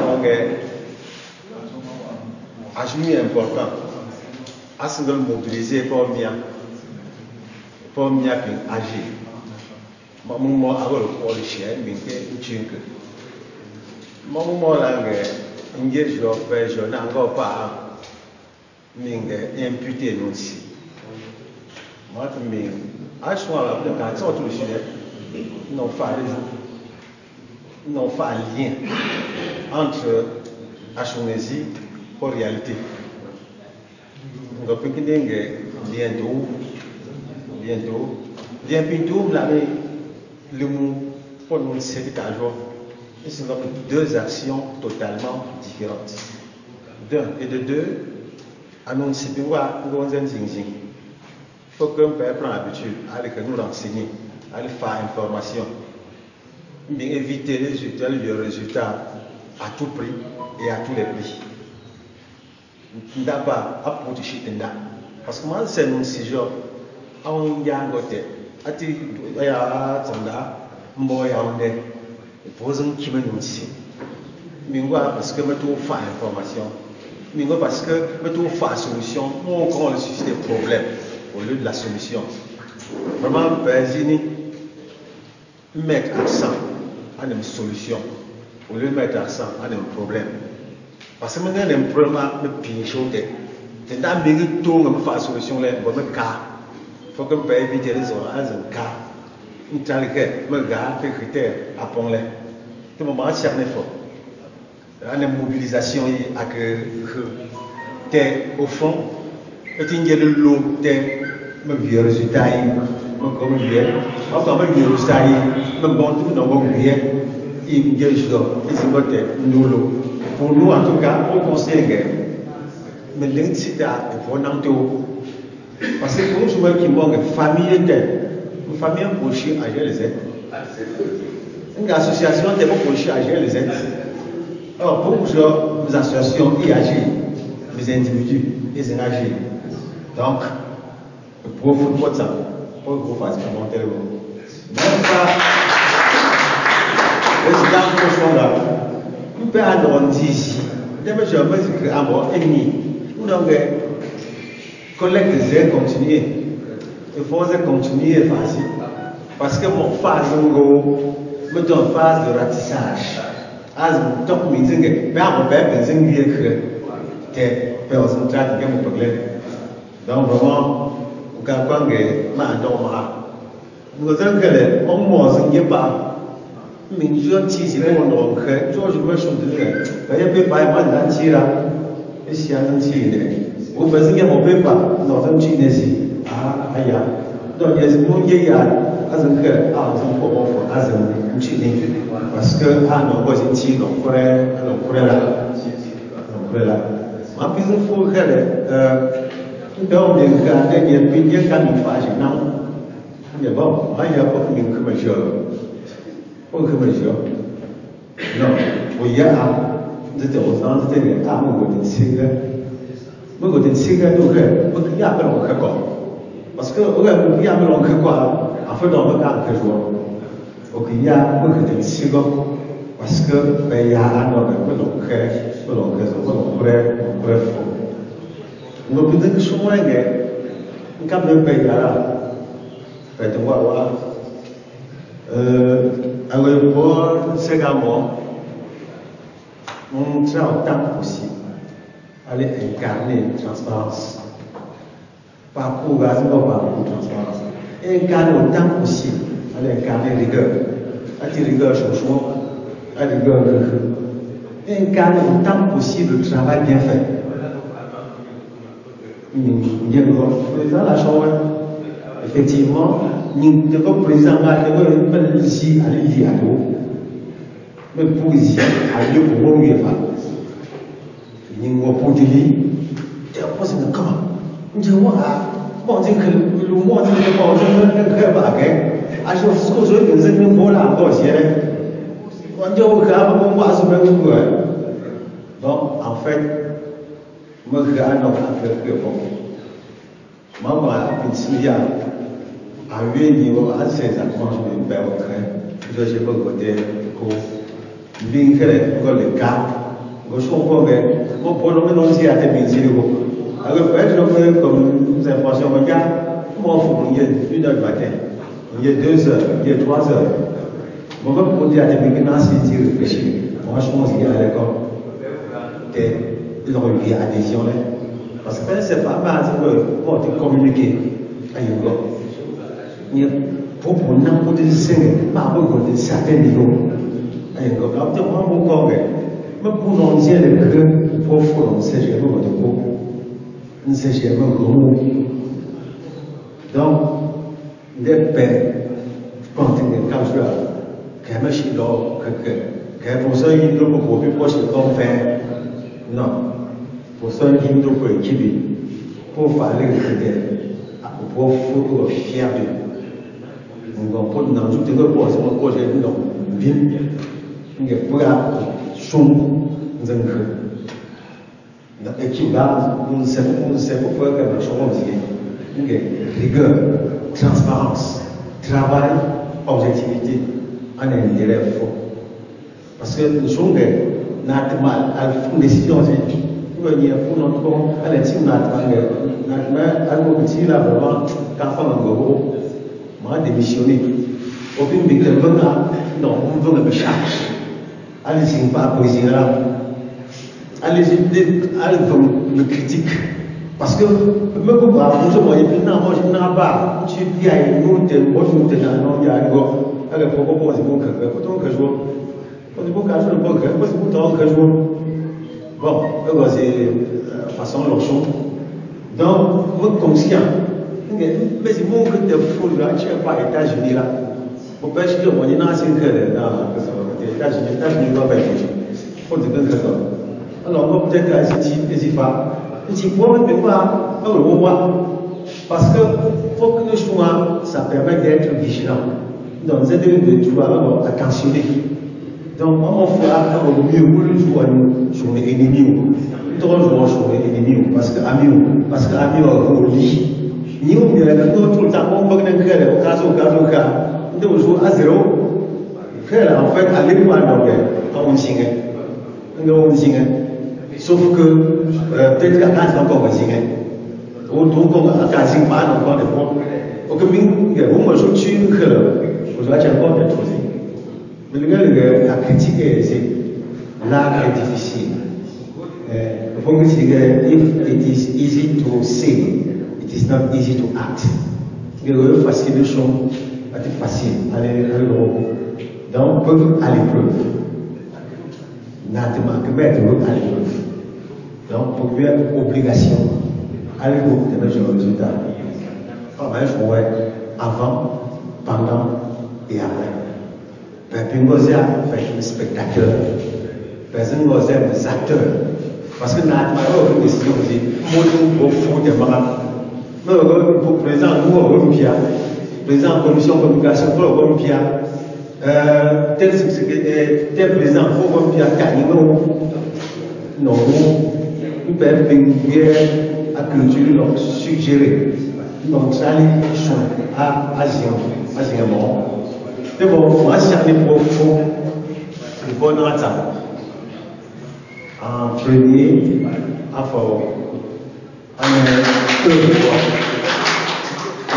Donc, ajouter important, à ce que mobiliser pour bien agir. Moi, avoir le poids de chien, mais que tu que. Moi, là, il y a je n'ai encore pas, mais imputé nous aussi. Moi, je suis là, quand tout le sujet, n'ont pas lien entre Ashounésie et réalité. Donc, bientôt, le mot pour nous, c'est ce sont deux actions totalement différentes. D'un et de deux, annoncer que nous avons un il faut qu'un père prenne l'habitude à nous renseigner, à faire information, mais éviter le résultat à tout prix et à tous les prix. D'abord, à protéger parce que moi, c'est un séjour, on y a un côté, à ti, il y a un tanda, moi, il y a un des, pour un qui me nous dit, mais moi, parce que je trouve faire information, mais moi, parce que je trouve faire solution, on prend le sujet des problèmes. Au lieu de la solution. Vraiment, mettre accent à une solution, au lieu de mettre accent à un problème. Parce que maintenant, il y a un problème de pinchoter. C'est un mérite tout, on faire la solution, là, on va mettre cas. Il faut qu'on peut éviter les autres, un cas. Une telle que, me gars, des critères, à pont là. Tout le monde cherche un effort. Il y a une mobilisation au fond. Et il y a le lot de me résultat, comme bien, enfin, me résultat, me bon tout dans mon bien, il y a pour nous, en tout cas, on conseille que mais l'incité est pour nous. Parce que pour nous, je vois qu'il manque une famille, une famille embauchée à gérer les aides. Une association est embauchée à gérer les aides. Alors, pour nous, les associations y agissent, les individus, ils agissent. Donc, pour le football, ça, pour que vous fassiez commentaire, même pas, les gens qui sont là, nous pouvons arrondir ici. Dès que je me dis que, à mon ennemi, nous avons collecte des aides continuer. Il faut continuer facile. Parce que mon phase, me donne phase de ratissage. As mon top meeting, mais à mon père, mais c'est mieux que personne traite de mon problème. Donc vraiment, quand on est maintenant, nous avons que les hommes ne sont pas. Mais nous avons dit que nous avons fait, je me suis dit, il y a pas de mal là, et si on a dit, vous faites que mon père, nous avons dit, ah, aïe, donc il y a des gens qui ont parce que ah non moi j'ai dit non pourrait là ma puis il faut que donc les gars il y a puis il y a quand il fait non mais bon il y a pas une commission non il y a c'était au centre c'était à mon côté c'est que donc il y a pas longtemps parce que il y a pas longtemps quoi en fait on regarde que je vois ok, il y a beaucoup de signes parce que il y a un autre bref. Nous pouvons dire que souvent il y a un pays là, peut-être Alors, pour ce gamin, on travaille autant que possible. Aller incarner transparence. Parcours, parcours transparence. Incarner autant que possible. Aller incarner rigueur. Aller rigueur sur choix. Aller rigueur. Incarner autant que possible le travail bien fait. Président la chambre, effectivement, nous devons président la ici à l'île d'Iado, mais pour ici, à l'île pour moi, nous avons pour dire, et après c'est comment? Nous avons bon, c'est que le mois de décembre, je ne sais pas, à chaque fois que je vais me là encore, on dit au cas où on va se mettre au coin. Donc, en fait, moi, je gagne dans la fête. Maman a pensé à 8 niveaux, à 16 ans, je vais faire au craint. Je vais pas côté pour vaincre le cas. Je suis encore avec mon problème, non, c'est à tes métiers. Alors, peut-être comme nous informations, regarde, moi, il y a 1 heure du matin, il y a 2 heures, il y a 3 heures. Je vais côté à tes métiers, c'est réfléchir. Moi, je pense qu'il y a à l'école. Ils ont eu adhésion là. Parce que c'est pas mal pour te communiquer à une pour n'importe quel pas pour certains niveaux. À une quand tu prends mon corps, mais pour l'entier le cœur, pour on sait jamais votre peau, on sait jamais votre mot. Donc, les pères, quand tu es comme ça, quand même chez l'homme, quand pour ça, il ne peut pas plus proche de ton père. Non. Pour ça, il nous faut équiper. Pour parler de critères. Pour être fier de nous. Nous avons pas de nous ajouter que pour ce projet, nous avons une ville. Nous avons pas de chôme. Nous avons une équipe là. Nous savons pourquoi que nous sommes ici. Nous avons rigueur, transparence, travail, objectivité. On a une élève fort. Parce que nous sommes notre mal, à fond décision, pour notre corps, à l'éthique, notre mère, à nos petits là, vraiment, quand on a un gros, moi, démissionné. Au bout de non, on veut me charge. Allez-y, pas poésie là. Allez-y, me critique. Parce que, même pour moi, je moi, je n'ai pas, tu dis, nous, t'es bon, nous, t'es non, il y a un gars, alors, il faut qu'on pose mon cœur, il faut que je vois. C'est pour ça que je bon, c'est façon leur chose. Donc, vous êtes conscient. Mais si vous êtes fou, là, tu n'es pas aux États-Unis là. Vous pouvez dire, on est dans les États-Unis, on va faire quelque chose. Il faut dire que c'est ça. Alors, vous peut-être à n'hésitez pas. Si vous ne pouvez pas, on le voit. Parce que, faut que le choix, ça permet d'être vigilant. Donc, vous êtes de voir attentionné. Donc, on fera au mieux pour le jouer sur les ennemis. Nous devons jouer sur les ennemis. Parce que ami, on lit. Nous, tout le temps, on peut créer au cas. Nous devons jouer à 0. En fait, à l'époque, on signe. Sauf que, peut-être qu'à 15 ans, on signe. Donc, on a 15 ans, encore des points. Au commun, on va jouer une que, on va dire encore des choses. La critique est là est difficile. If it is easy to say, it is not easy to act. Il est facile de choses, c'est facile. Donc, peut à l'épreuve. Nathalie, que mettre à l'épreuve. Donc, pour lui, obligation. À l'épreuve de mettre le résultat. Avant, pendant et après. Puis nous avons fait un spectateur, nous avons fait des acteurs. Parce que nous avons une décision aussi, nous avons fait des marques. Nous avons le président de l'Olympia, le président de la commission de communication pour l'Olympia, tel président pour l'Olympia, nous pouvons venir à la culture suggérer. Donc, ça à Asie. Mais bon, moi, j'ai un profond, le bon attaque. En premier, à fort, en deux fois. Et,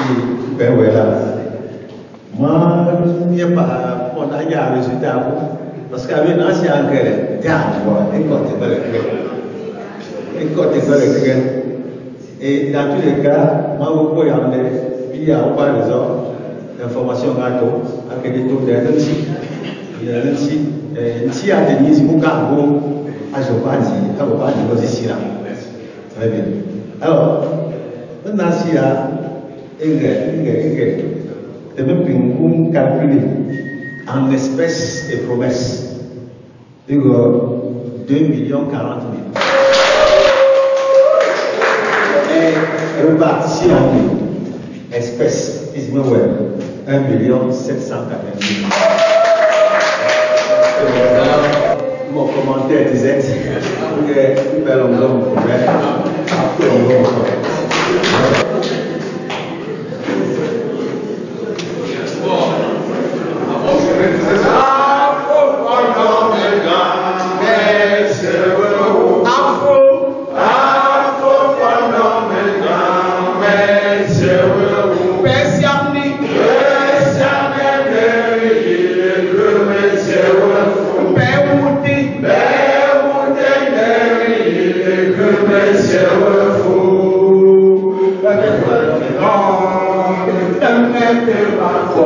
ben voilà, Moi, il n'y a pas mon ailleurs résultat. Parce qu'avec un ancien engrais, et dans tous les cas, moi, vous pouvez amener, il y a au par exemple, l'information gâteau, à quel taux d'être ici. Il y a un ici, si à Denise, vous gardez, à je pas dit, ici là. Très bien. Alors, maintenant, si là, de même qu'une calculé en espèces et promesses, 2 millions 40 000. Et reparti en espèces, 1 million 780 000. Mon commentaire disait que nous allons Thank you.